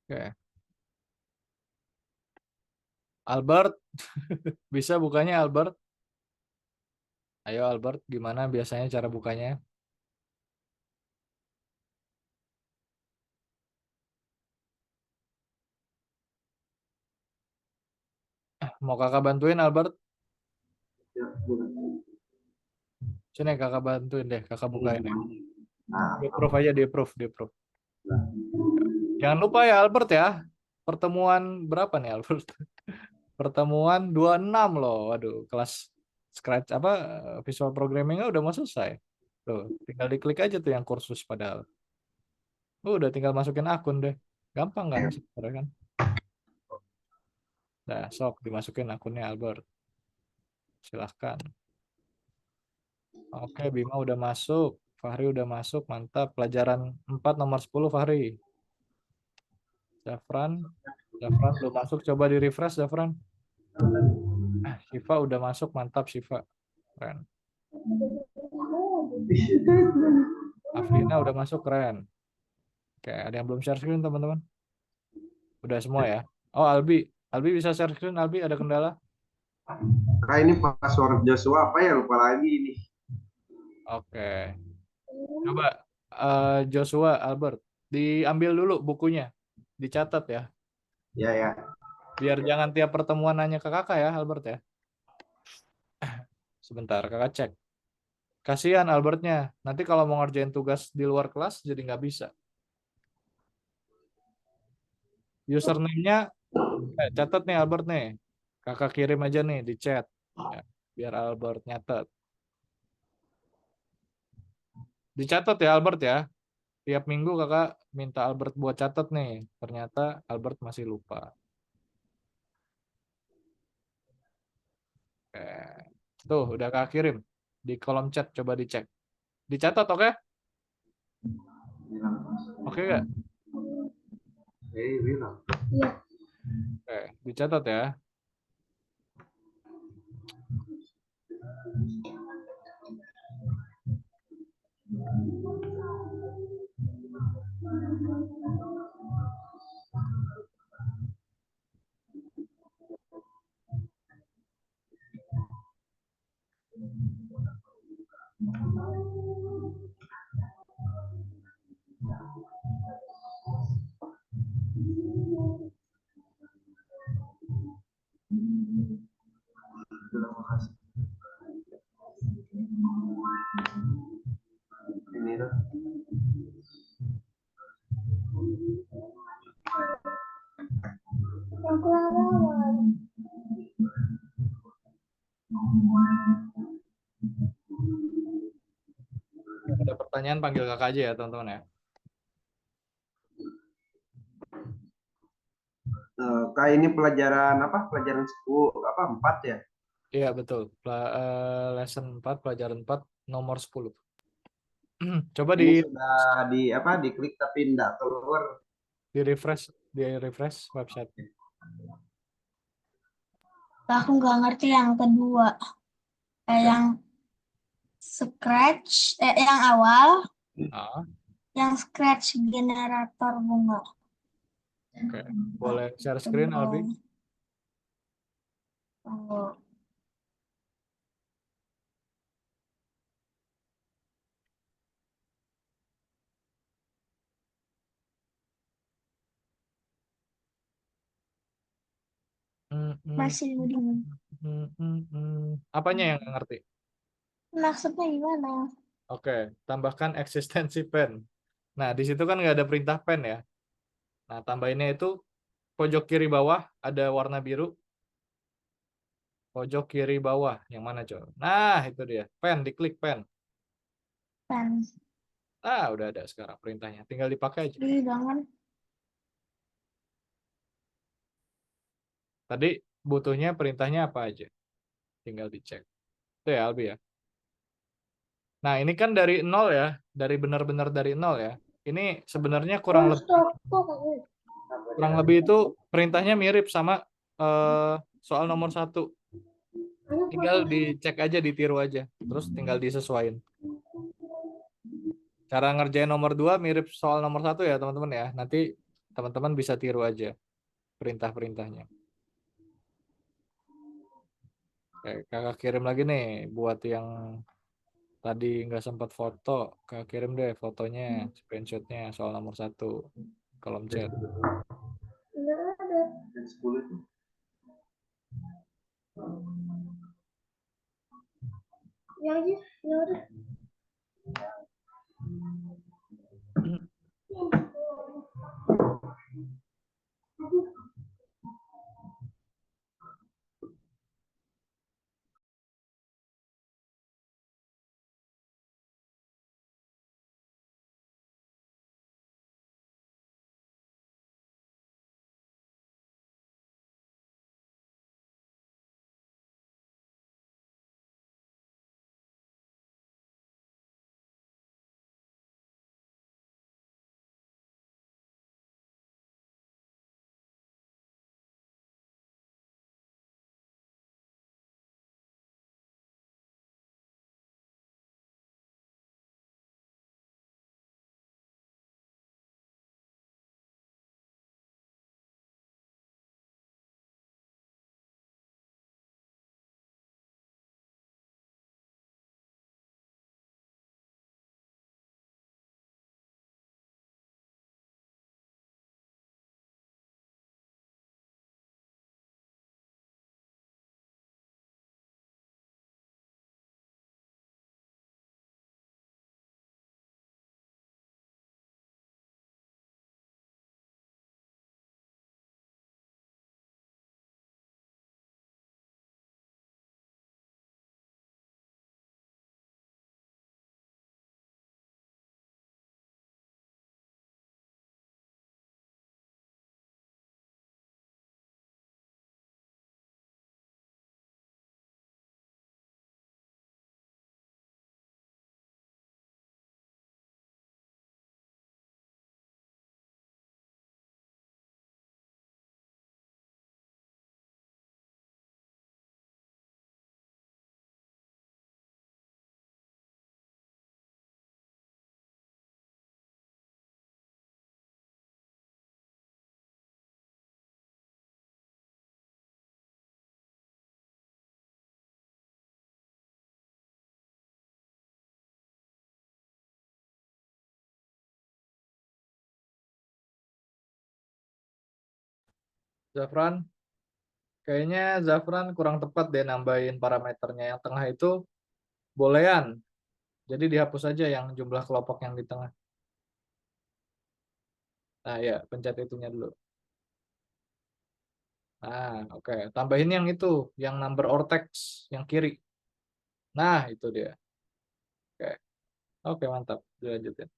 Oke. Albert, bisa bukanya Albert? Ayo Albert, gimana biasanya cara bukanya? Mau kakak bantuin Albert? Sini kakak bantuin deh, kakak bukain deh. Di approve aja, di approve, di approve. Jangan lupa ya Albert ya, pertemuan berapa nih Albert? Pertemuan 26 loh, waduh, kelas Scratch apa visual programmingnya udah mau selesai. Tuh, tinggal diklik aja tuh yang kursus padahal. Udah tinggal masukin akun deh. Gampang kan sebenarnya kan? Nah, sok dimasukin akunnya Albert. Silahkan. Oke, Bima udah masuk. Fahri udah masuk, mantap. Pelajaran 4 nomor 10 Fahri. Zafran, Zafran belum masuk, coba di refresh Zafran. Syifa udah masuk, mantap Syifa. Keren. Afrina udah masuk, keren. Oke, ada yang belum share screen teman-teman? Udah semua ya? Oh, Albi. Albi bisa share screen, Albi ada kendala? Kak, ini password Joshua apa ya? Lupa lagi ini. Oke. Coba Joshua, Albert, diambil dulu bukunya. Dicatat ya. Ya, ya. Biar jangan tiap pertemuan nanya ke kakak ya, Albert ya. Sebentar, kakak cek. Kasihan Albertnya. Nanti kalau mau ngerjain tugas di luar kelas jadi nggak bisa. Username-nya catat nih Albert nih. Kakak kirim aja nih di chat. Ya, biar Albert nyatet. Dicatat ya Albert ya. Tiap minggu kakak minta Albert buat catat nih. Ternyata Albert masih lupa. Oke. Tuh, udah kakak kirim. Di kolom chat coba dicek. Dicatat oke? Oke nggak? Bilang. Oke, dicatat ya. Terima kasih. Ini tuh. Ada pertanyaan panggil kakak aja ya teman-teman ya. Kak, ini pelajaran apa? Pelajaran 10 apa? 4 ya? Iya betul. Lesson 4 pelajaran 4 nomor 10. Coba Ini sudah di apa? Diklik tapi enggak keluar. di refresh website. Aku nggak ngerti yang kedua. Yang scratch, yang awal, Ah, yang scratch generator bunga. Oke, boleh share screen, Albi? Tunggu. Masih loading. Apanya yang nggak ngerti? Maksudnya gimana? Oke, tambahkan eksistensi pen. Nah, di situ kan nggak ada perintah pen ya. Nah, tambahinnya itu pojok kiri bawah ada warna biru. Pojok kiri bawah, yang mana coba? Nah, itu dia. Pen, diklik pen. Pen. Ah, udah ada sekarang perintahnya. Tinggal dipakai aja. Jangan. Tadi butuhnya perintahnya apa aja? Tinggal dicek. Itu ya, Albi ya. Nah, ini kan dari nol ya. Dari benar-benar dari nol ya. Ini sebenarnya kurang lebih itu perintahnya mirip sama soal nomor 1. Tinggal dicek aja, ditiru aja. Terus tinggal disesuaikan. Cara ngerjain nomor 2 mirip soal nomor 1 ya, teman-teman ya. Nanti teman-teman bisa tiru aja perintah-perintahnya. Oke, kakak kirim lagi nih buat yang tadi nggak sempat foto. Kakak kirim deh fotonya, screenshotnya soal nomor 1. Kolom chat. Yang 10 itu. Ya aja, ya udah. Zafran, kayaknya Zafran kurang tepat deh nambahin parameternya. Yang tengah itu bolehan. Jadi dihapus aja yang jumlah kelompok yang di tengah. Nah ya, pencet itunya dulu. Nah, oke. Tambahin yang itu, yang number or text, yang kiri. Nah, itu dia. Oke, oke mantap. Dilanjutin.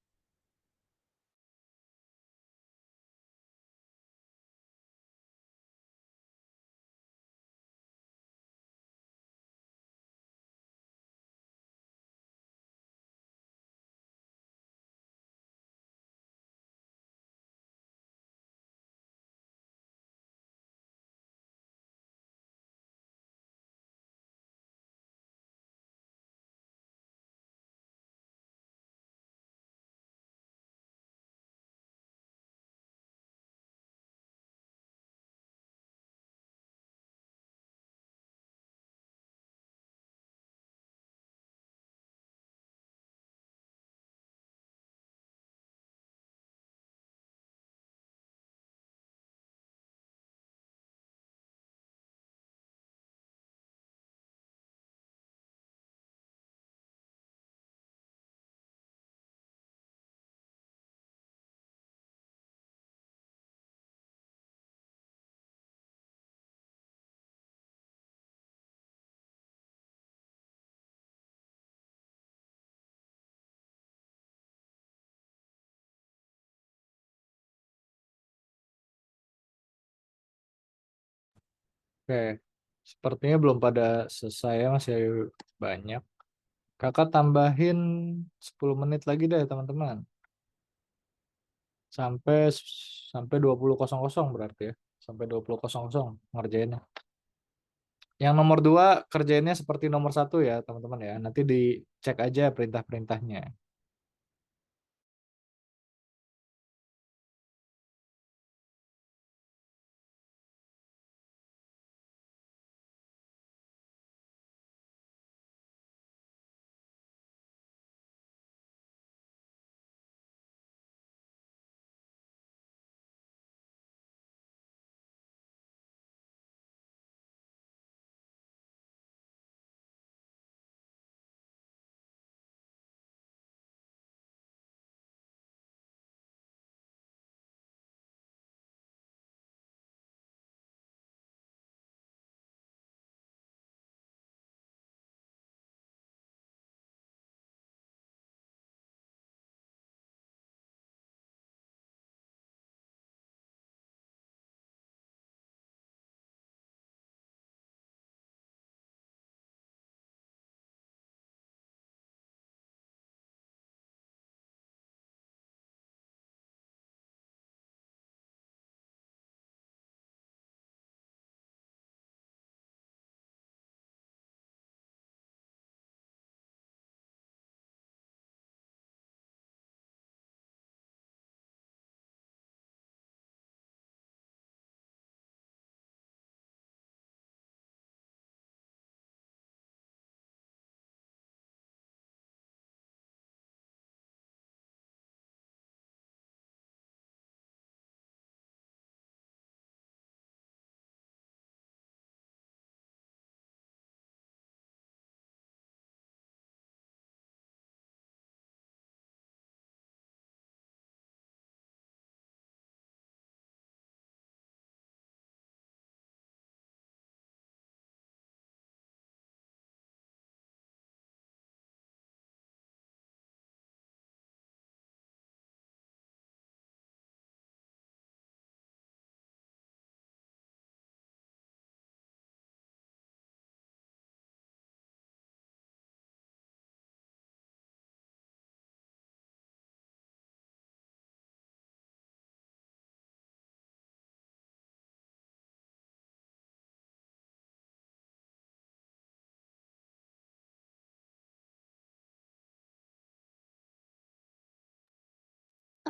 Oke, sepertinya belum pada selesai ya, masih banyak. Kakak tambahin 10 menit lagi deh teman-teman. Sampai sampai 20.00 berarti ya. Sampai 20.00 ngerjainnya. Yang nomor 2 kerjainnya seperti nomor 1 ya teman-teman ya. Nanti dicek aja perintah-perintahnya.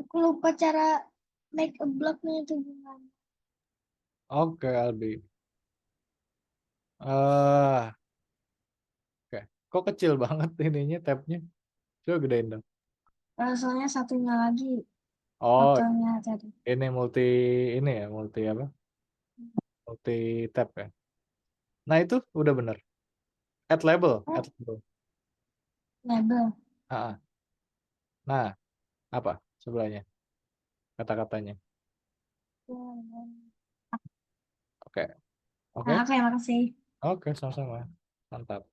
Aku lupa cara make a blocknya itu gimana. Oke, Albi. eh oke. Kok kecil banget ininya tabnya? Coba gedein dong. Soalnya satunya lagi Oh, fotonya tadi. ini ini ya, multi apa? Multi tab ya. Nah, itu udah bener. Add label, Oh, add label. label. Ah, ah. Nah, apa sebelahnya? Kata-katanya. Oke. Oke. Nah, oke, makasih. Oke, sama-sama. Mantap.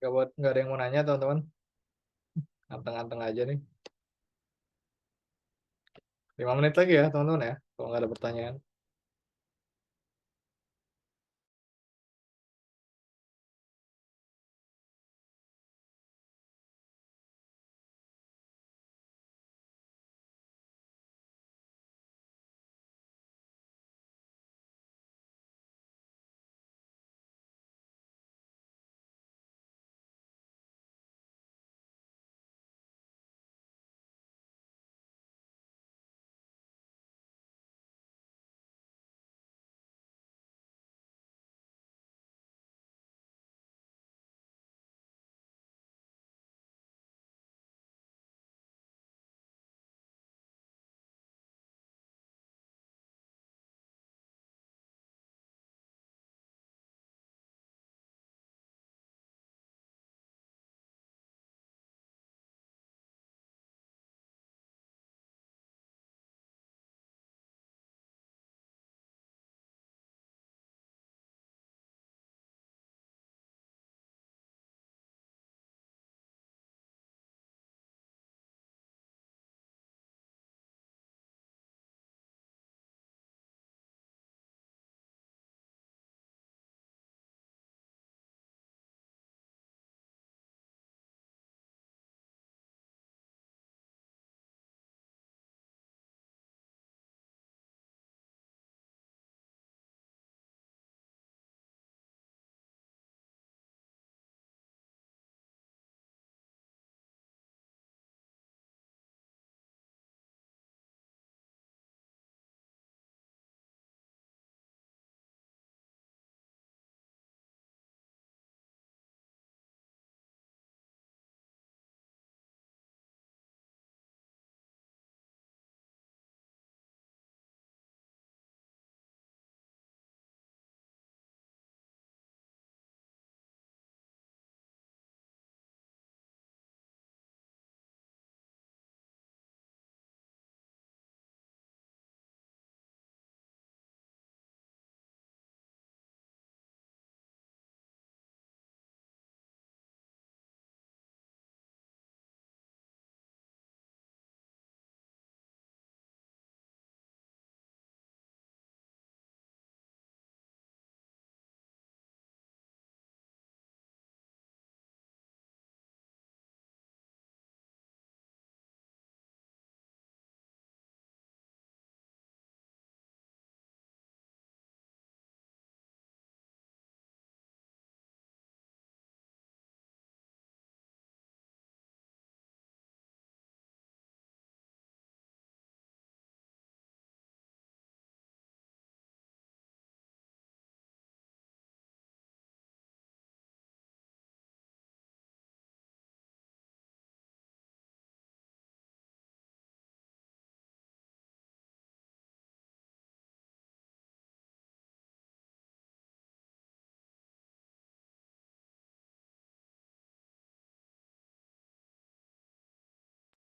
Nggak ada yang mau nanya teman-teman. Anteng-anteng aja nih. 5 menit lagi ya teman-teman ya. Kalau nggak ada pertanyaan.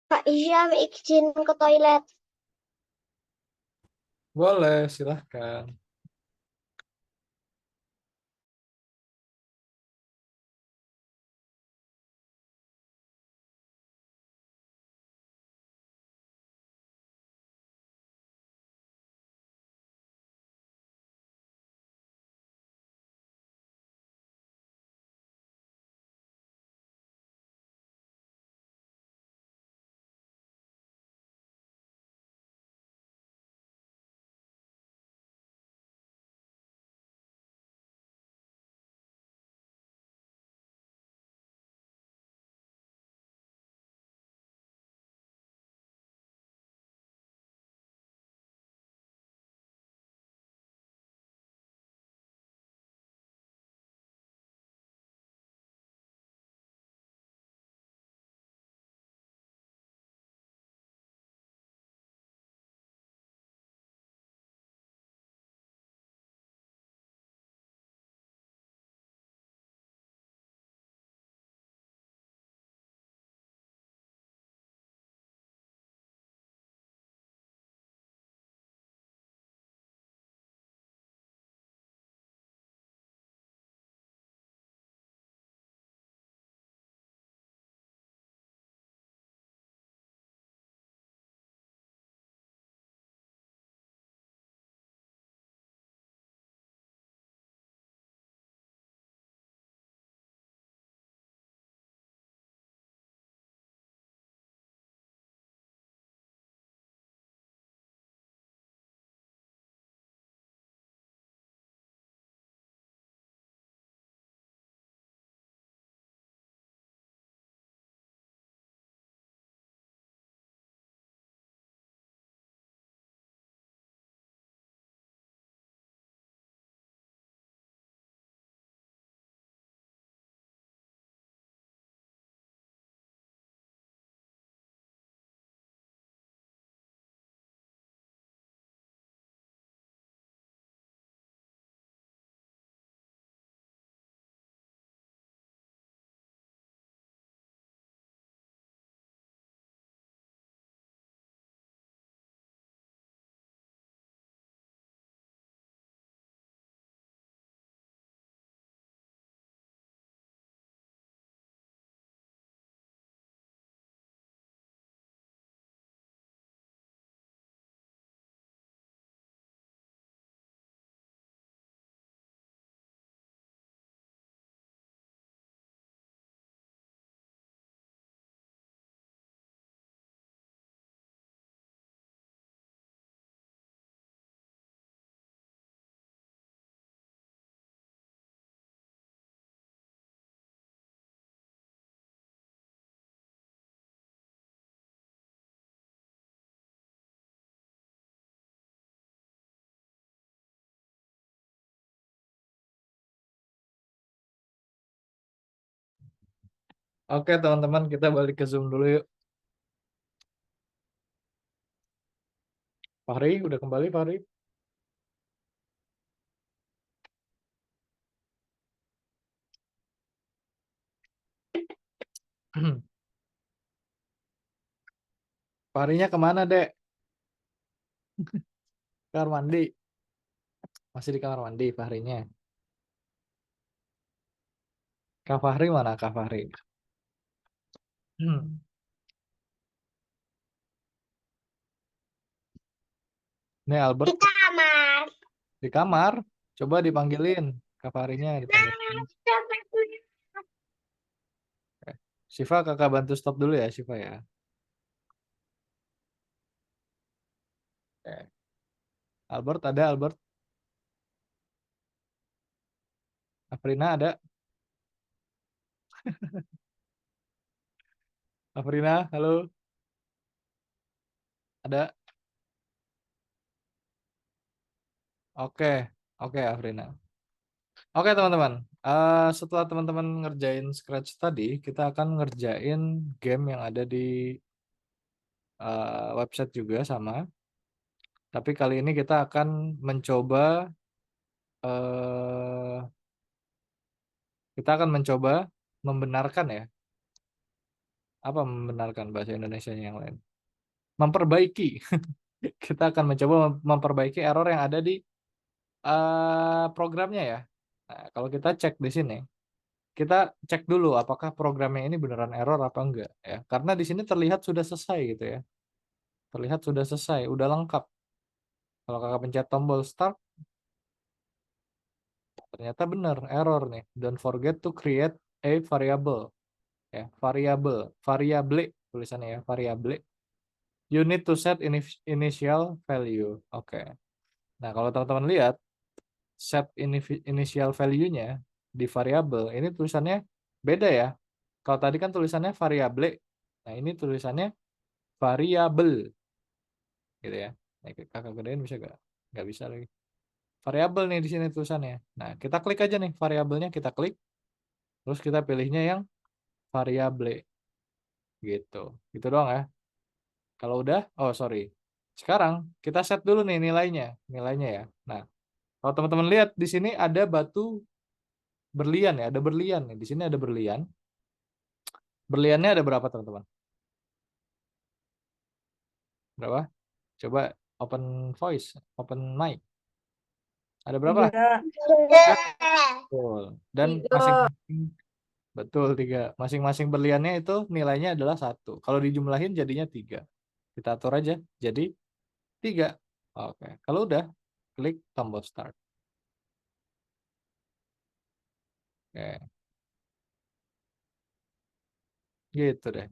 Kak Isyam izin ke toilet. Boleh, silahkan. Oke, teman-teman, kita balik ke Zoom dulu yuk. Fahri, udah kembali, Fahri? Fahrinya kemana, Dek? Kamar mandi. Masih di kamar mandi, Fahrinya. Kak Fahri mana, Kak Fahri? Ini Albert Kamar. di kamar. Coba dipanggilin. Kak Fahrinya dipanggilin. Siva, kakak bantu stop dulu ya, Siva ya. Oke. Albert ada, Albert. Afrina ada. Afrina, halo. Ada. Oke, oke Afrina. Oke teman-teman. Setelah teman-teman ngerjain Scratch tadi, kita akan ngerjain game yang ada di website juga sama. Tapi kali ini kita akan mencoba membenarkan ya. Apa membenarkan bahasa Indonesianya yang lain? Memperbaiki. Kita akan mencoba memperbaiki error yang ada di programnya ya. Nah, kalau kita cek di sini, kita cek dulu apakah programnya ini beneran error apa enggak ya. Karena di sini terlihat sudah selesai gitu ya. Terlihat sudah selesai, udah lengkap. Kalau kakak pencet tombol start, ternyata benar error nih. Don't forget to create a variable. Ya, variable tulisannya ya, variable. You need to set initial value. Oke. Nah, kalau teman-teman lihat set initial value-nya di variable, ini tulisannya beda ya. Kalau tadi kan tulisannya variable. Nah, ini tulisannya variable. Gitu ya. Nah, kakak gedein bisa gak? Nggak bisa lagi. Variabel nih di sini tulisannya. Nah, kita klik aja nih variabelnya, kita klik. Terus kita pilihnya yang variable. Gitu. Gitu doang ya. Kalau udah, oh sorry. Sekarang kita set dulu nih nilainya ya. Nah, kalau teman-teman lihat di sini ada batu berlian ya, ada berlian nih. Di sini ada berlian. Berliannya ada berapa teman-teman? Berapa? Coba open voice, open mic. Ada berapa? 3. Betul. Dan 3. betul 3. Masing-masing berliannya itu nilainya adalah 1. Kalau dijumlahin jadinya 3. Kita atur aja jadi 3. Oke. Kalau udah, klik tombol start. Oke. Gitu deh.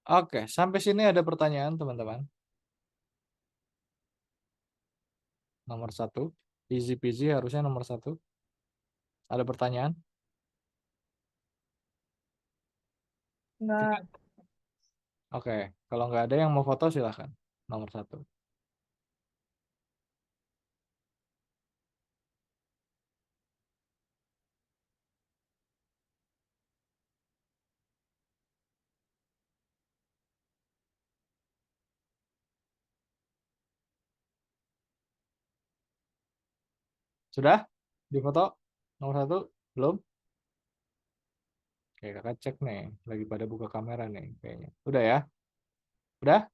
Oke, sampai sini ada pertanyaan teman-teman. Nomor 1. Easy peasy harusnya nomor 1. Ada pertanyaan? Enggak. Oke. Kalau nggak ada yang mau foto silahkan. Nomor 1. Sudah? Difoto? Nomor 1? Belum? Oke, kakak cek nih. Lagi pada buka kamera nih kayaknya. Udah ya? Udah?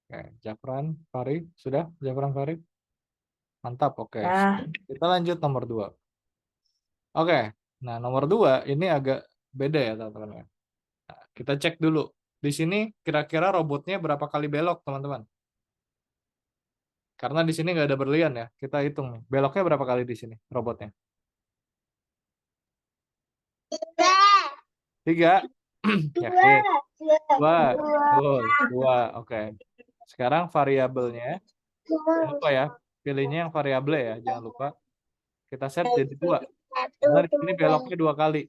Oke, Jafran, Fari. Sudah? Jafran, Fari? Mantap, oke. Nah, Kita lanjut nomor 2. Oke, nah nomor 2 ini agak beda ya teman-teman ya. Nah, kita cek dulu. Di sini kira-kira robotnya berapa kali belok teman-teman? Karena di sini nggak ada berlian ya. Kita hitung nih. Beloknya berapa kali di sini robotnya? 3. Yakin? 2. Betul. 2. Oke. Sekarang variabelnya. Jangan lupa ya. Pilihnya yang variabel ya. Jangan lupa. Kita set jadi 2. Karena di sini beloknya 2 kali.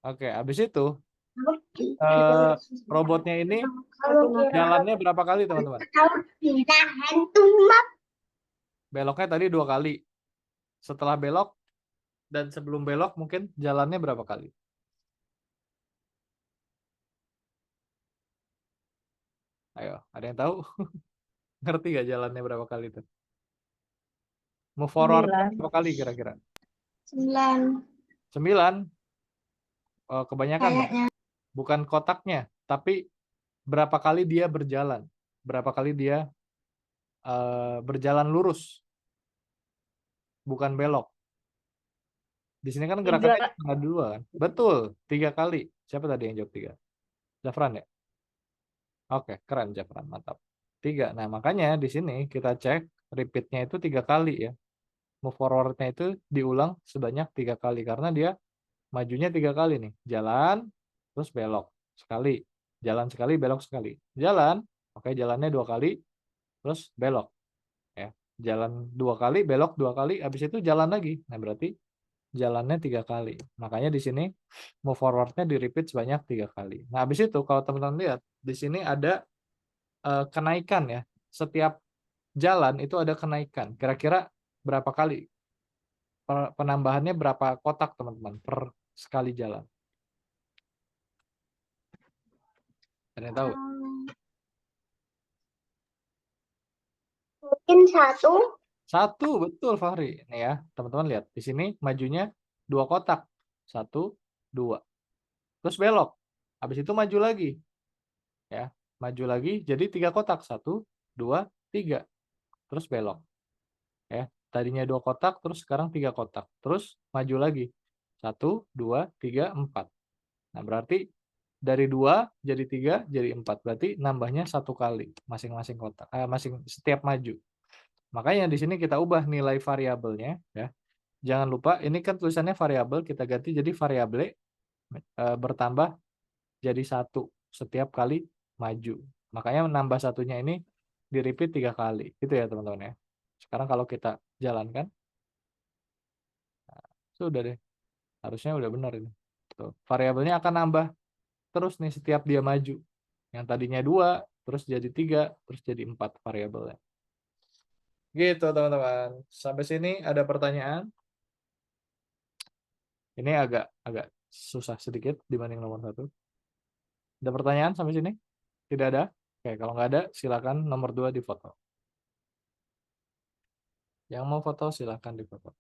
Oke. Habis itu robotnya ini jalannya berapa kali teman-teman? Beloknya tadi 2 kali. Setelah belok Dan sebelum belok mungkin jalannya berapa kali? Ayo, ada yang tahu? Ngerti gak jalannya berapa kali itu? Move forward 9. berapa kali kira-kira? 9 9? Oh, kebanyakan dong. kayaknya. Bukan kotaknya, tapi berapa kali dia berjalan? Berapa kali dia berjalan lurus, bukan belok. Di sini kan gerakannya 3. cuma ada 2 kan? Betul, 3 kali. Siapa tadi yang jawab 3? Zafran ya? Oke, keren Zafran, mantap. 3. Nah, makanya di sini kita cek repeatnya itu 3 kali ya. Move forwardnya itu diulang sebanyak 3 kali karena dia majunya 3 kali nih. Jalan, terus belok sekali. Jalan sekali, belok sekali. Jalan, oke jalannya 2 kali, terus belok. Ya, jalan 2 kali, belok 2 kali, habis itu jalan lagi. Nah, berarti jalannya 3 kali. Makanya di sini move forwardnya di repeat sebanyak 3 kali. Nah, habis itu kalau teman-teman lihat di sini ada kenaikan ya. Setiap jalan itu ada kenaikan. Kira-kira berapa kali? Penambahannya berapa kotak teman-teman per sekali jalan? Ada yang tahu? Mungkin 1. 1, betul Fahri. Nih ya, teman-teman lihat. Di sini majunya 2 kotak. 1, 2. Terus belok. Habis itu maju lagi. Ya, maju lagi jadi 3 kotak. 1, 2, 3. Terus belok. Ya, tadinya 2 kotak, terus sekarang 3 kotak. Terus maju lagi. 1, 2, 3, 4. Nah, berarti dari 2 jadi 3 jadi 4. Berarti nambahnya 1 kali masing-masing kotak. Masing setiap maju. Makanya di sini kita ubah nilai variabelnya ya. Jangan lupa ini kan tulisannya variabel, kita ganti jadi variable bertambah jadi 1 setiap kali maju. Makanya menambah satunya ini di repeat 3 kali. Gitu ya teman-teman ya. Sekarang kalau kita jalankan, sudah deh. Harusnya udah benar ini. Tuh, variabelnya akan nambah terus nih setiap dia maju. Yang tadinya 2, terus jadi 3, terus jadi 4 variabelnya. Gitu teman-teman. Sampai sini ada pertanyaan? Ini agak susah sedikit dibanding nomor 1. Ada pertanyaan sampai sini? Tidak ada? Oke, kalau nggak ada, silakan nomor 2 difoto. Yang mau foto, silakan difoto.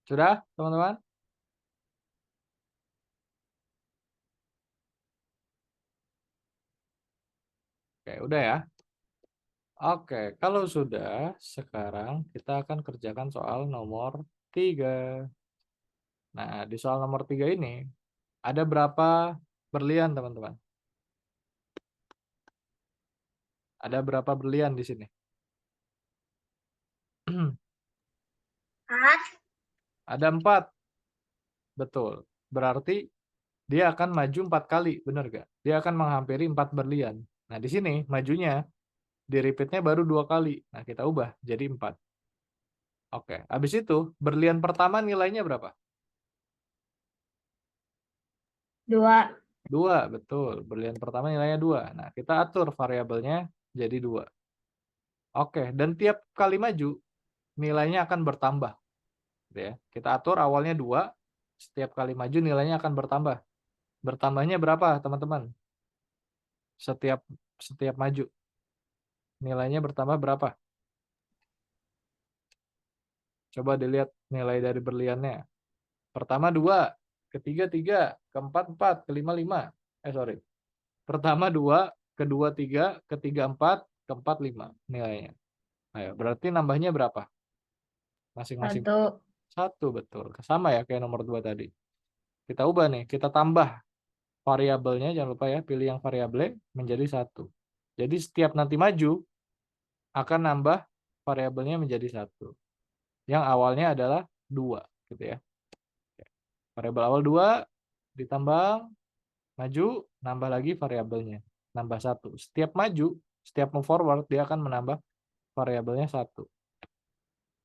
Sudah, teman-teman? Oke, udah ya. Oke, kalau sudah, sekarang kita akan kerjakan soal nomor 3. Nah, di soal nomor 3 ini, ada berapa berlian, teman-teman? Ada berapa berlian di sini? Ada 4. Betul. Berarti dia akan maju 4 kali, benar gak? Dia akan menghampiri 4 berlian. Nah, di sini majunya, di repeatnya baru 2 kali. Nah, kita ubah jadi 4. Oke, habis itu berlian pertama nilainya berapa? 2. 2, betul. Berlian pertama nilainya 2. Nah, kita atur variabelnya jadi 2. Oke, dan tiap kali maju, nilainya akan bertambah. Gitu ya. Kita atur awalnya 2, setiap kali maju nilainya akan bertambah. Bertambahnya berapa, teman-teman? Setiap maju. Nilainya bertambah berapa? Coba dilihat nilai dari berliannya. Pertama 2, ketiga 3, keempat 4, kelima 5. Sorry. Pertama 2, kedua 3, ketiga 4, keempat 5 nilainya. Ayo, berarti nambahnya berapa? Masing-masing 1. 1, betul. Sama ya kayak nomor 2 tadi. Kita ubah nih, kita tambah variabelnya, jangan lupa ya, pilih yang variabel menjadi 1. Jadi setiap nanti maju, akan nambah variabelnya menjadi 1. Yang awalnya adalah 2, gitu ya. Variabel awal 2, ditambah, maju, nambah lagi variabelnya. Nambah 1. Setiap maju, setiap move forward, dia akan menambah variabelnya 1.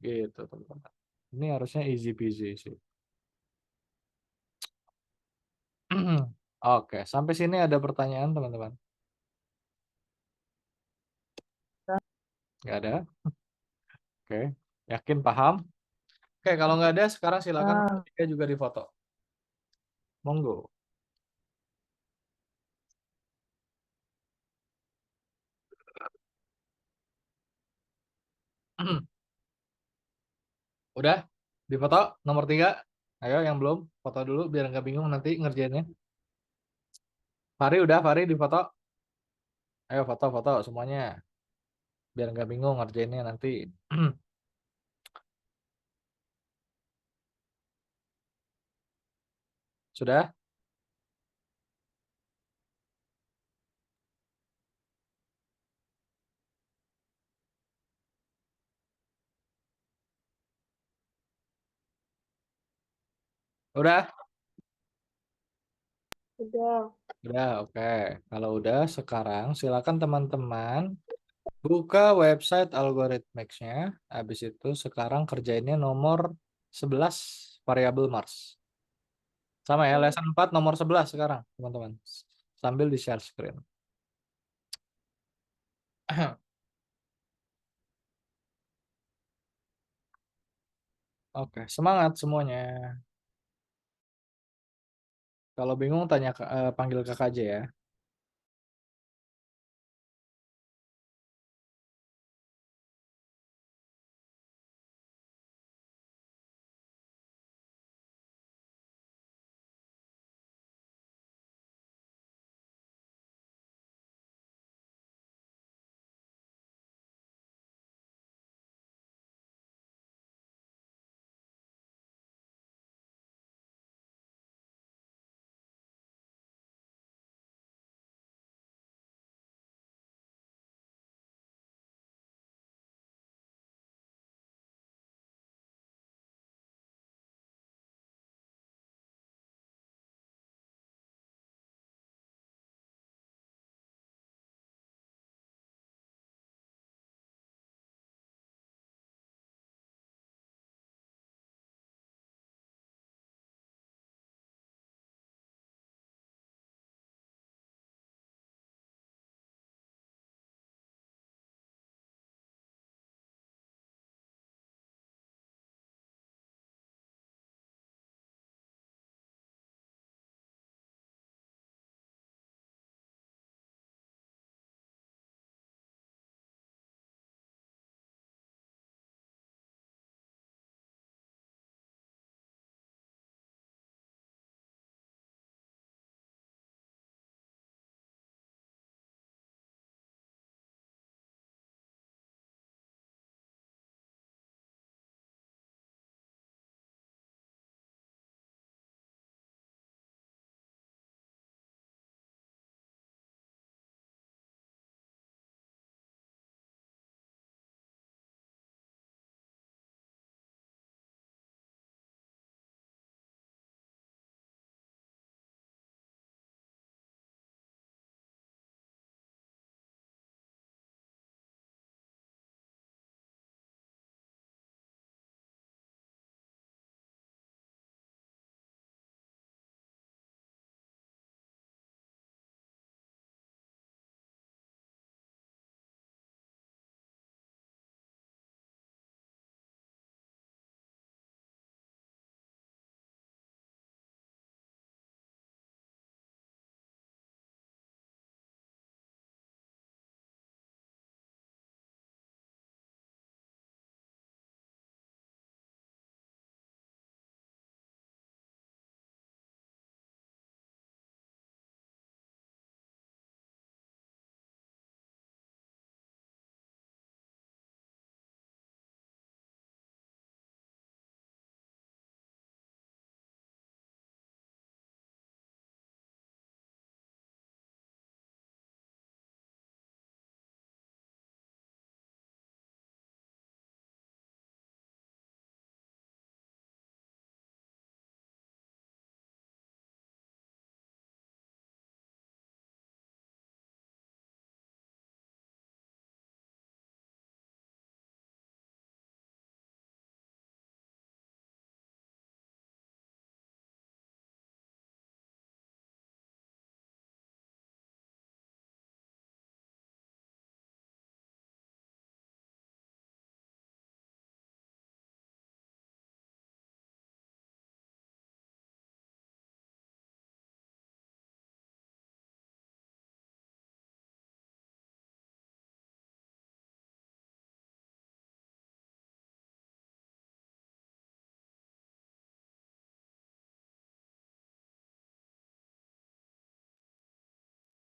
Gitu, teman-teman. Ini harusnya easy peasy sih. Oke, sampai sini ada pertanyaan, teman-teman? Nggak ada. Oke. Yakin paham? Oke, kalau nggak ada, sekarang silakan dia juga difoto. Monggo. Udah? Difoto nomor 3. Ayo yang belum, foto dulu biar nggak bingung nanti ngerjainnya. Fari udah, Fari difoto. Ayo foto-foto semuanya. Biar nggak bingung ngerjainnya nanti. Sudah? Udah? Udah. Udah, oke. Kalau udah, sekarang silakan teman-teman buka website Algorithmics-nya. Habis itu sekarang kerjainnya nomor 11 variabel Mars. Sama ya, lesson 4 nomor 11 sekarang, teman-teman. Sambil di-share screen. Oke, semangat semuanya. Kalau bingung tanya panggil kakak aja ya.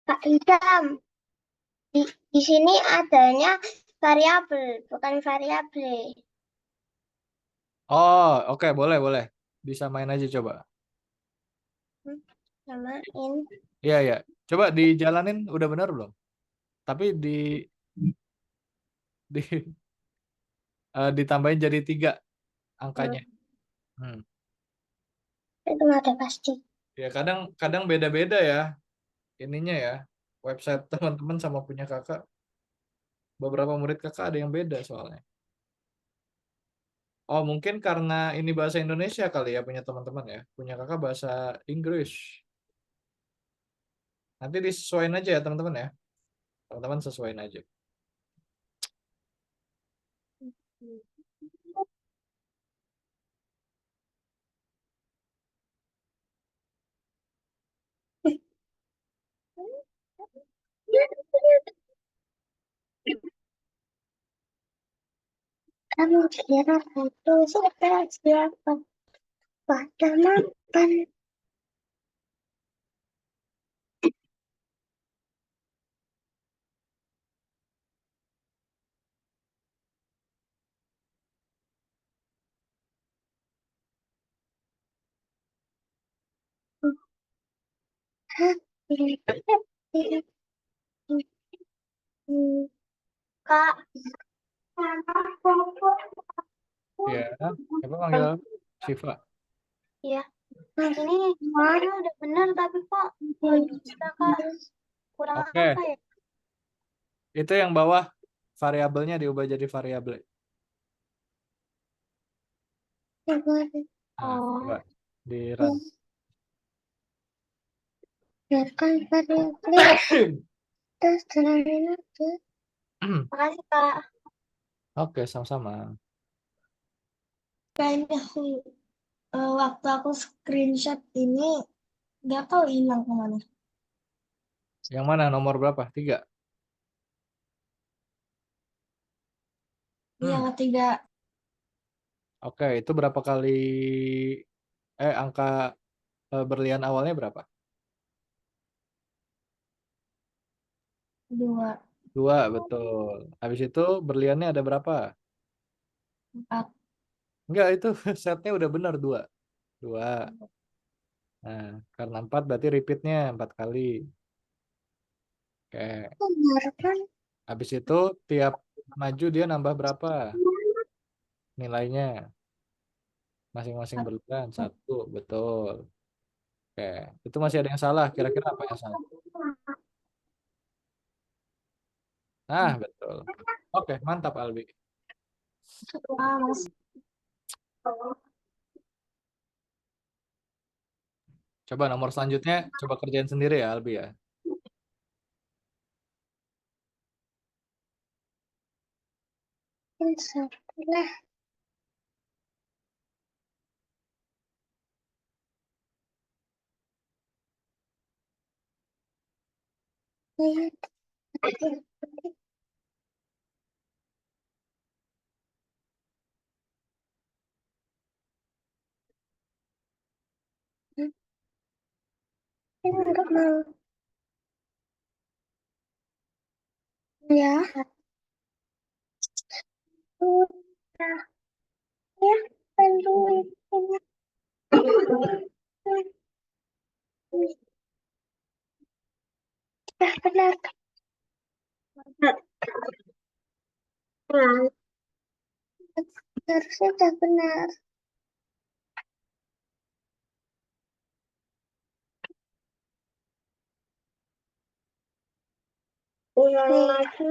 Kak Idam, di sini adanya variabel, bukan variabel. Oh, oke, boleh, boleh. Bisa main aja coba. Samain. Iya, iya. Coba dijalanin udah benar belum? Tapi di ditambahin jadi 3 angkanya. Hmm. Itu ada pasti. Ya, kadang kadang beda-beda ya ininya ya. Website teman-teman sama punya kakak. Beberapa murid kakak ada yang beda soalnya. Oh, mungkin karena ini bahasa Indonesia kali ya punya teman-teman ya. Punya kakak bahasa Inggris. Nanti disesuaikan aja ya teman-teman ya. Teman-teman sesuaiin aja. Kamu kira itu seperti apa? Pada mapan. Kak, Ya, siapa panggil Siva? ya, ini semuanya udah benar tapi kok nggak bisa kak, kurang Oke, apa ya? itu yang bawah variabelnya diubah jadi variabel. Nah, Oh, coba di run. biarkan variabel terus jalanin aja. Makasih kak. Oke, sama-sama. Kayaknya waktu aku screenshot ini nggak tahu hilang kemana. Yang mana nomor berapa? 3. Yang ketiga Oke, itu berapa kali angka berlian awalnya berapa? dua 2, betul. Habis itu berliannya ada berapa? 4. Enggak, itu setnya udah benar 2. 2. Nah, karena 4 berarti repeatnya 4 kali. Oke. Benar kan? Habis itu tiap maju dia nambah berapa nilainya? Masing-masing berlian 1, betul. Oke, itu masih ada yang salah. Kira-kira apa yang salah? Nah, betul. Oke, mantap Albi. Mas. Coba nomor selanjutnya, coba kerjain sendiri ya Albi ya. Insya Enggak mau. Ya. Udah. Ya, bantuin. Udah benar. Harusnya udah benar. Ulang lagi.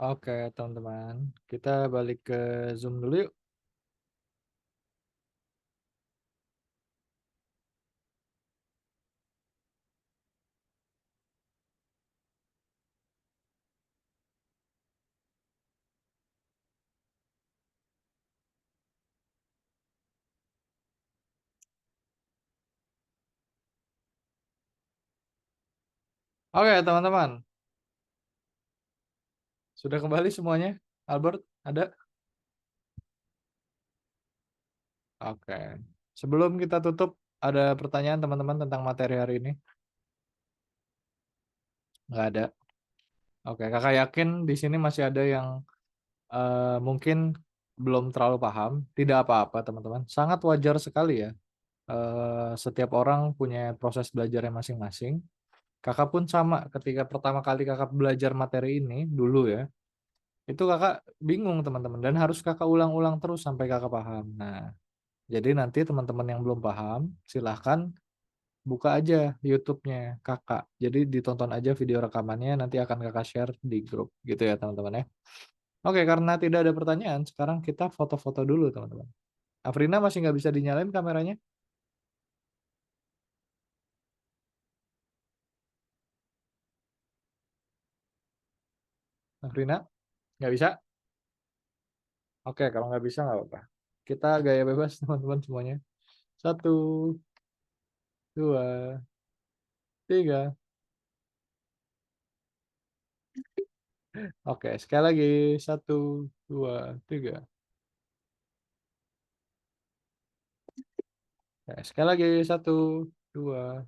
Oke, teman-teman. Kita balik ke Zoom dulu yuk. Oke, teman-teman. Sudah kembali semuanya? Albert, ada? Oke. Sebelum kita tutup, ada pertanyaan teman-teman tentang materi hari ini? Nggak ada. Oke, kakak yakin di sini masih ada yang mungkin belum terlalu paham. Tidak apa-apa, teman-teman. Sangat wajar sekali ya. Setiap orang punya proses belajarnya masing-masing. Kakak pun sama ketika pertama kali kakak belajar materi ini dulu ya. Itu kakak bingung teman-teman dan harus kakak ulang-ulang terus sampai kakak paham. Nah, jadi nanti teman-teman yang belum paham, silahkan buka aja YouTube-nya kakak. Jadi ditonton aja video rekamannya, nanti akan kakak share di grup gitu ya teman-teman ya. Oke, karena tidak ada pertanyaan, sekarang kita foto-foto dulu teman-teman. Afrina masih nggak bisa dinyalain kameranya? Afrina, nggak bisa? Oke, kalau nggak bisa nggak apa-apa. Kita gaya bebas teman-teman semuanya. 1, 2, 3. Oke, sekali lagi. 1, 2, 3. Oke, sekali lagi. 1, 2,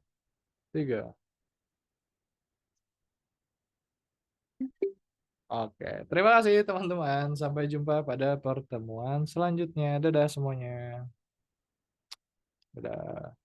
3. Oke, terima kasih teman-teman. Sampai jumpa pada pertemuan selanjutnya. Dadah semuanya. Dadah.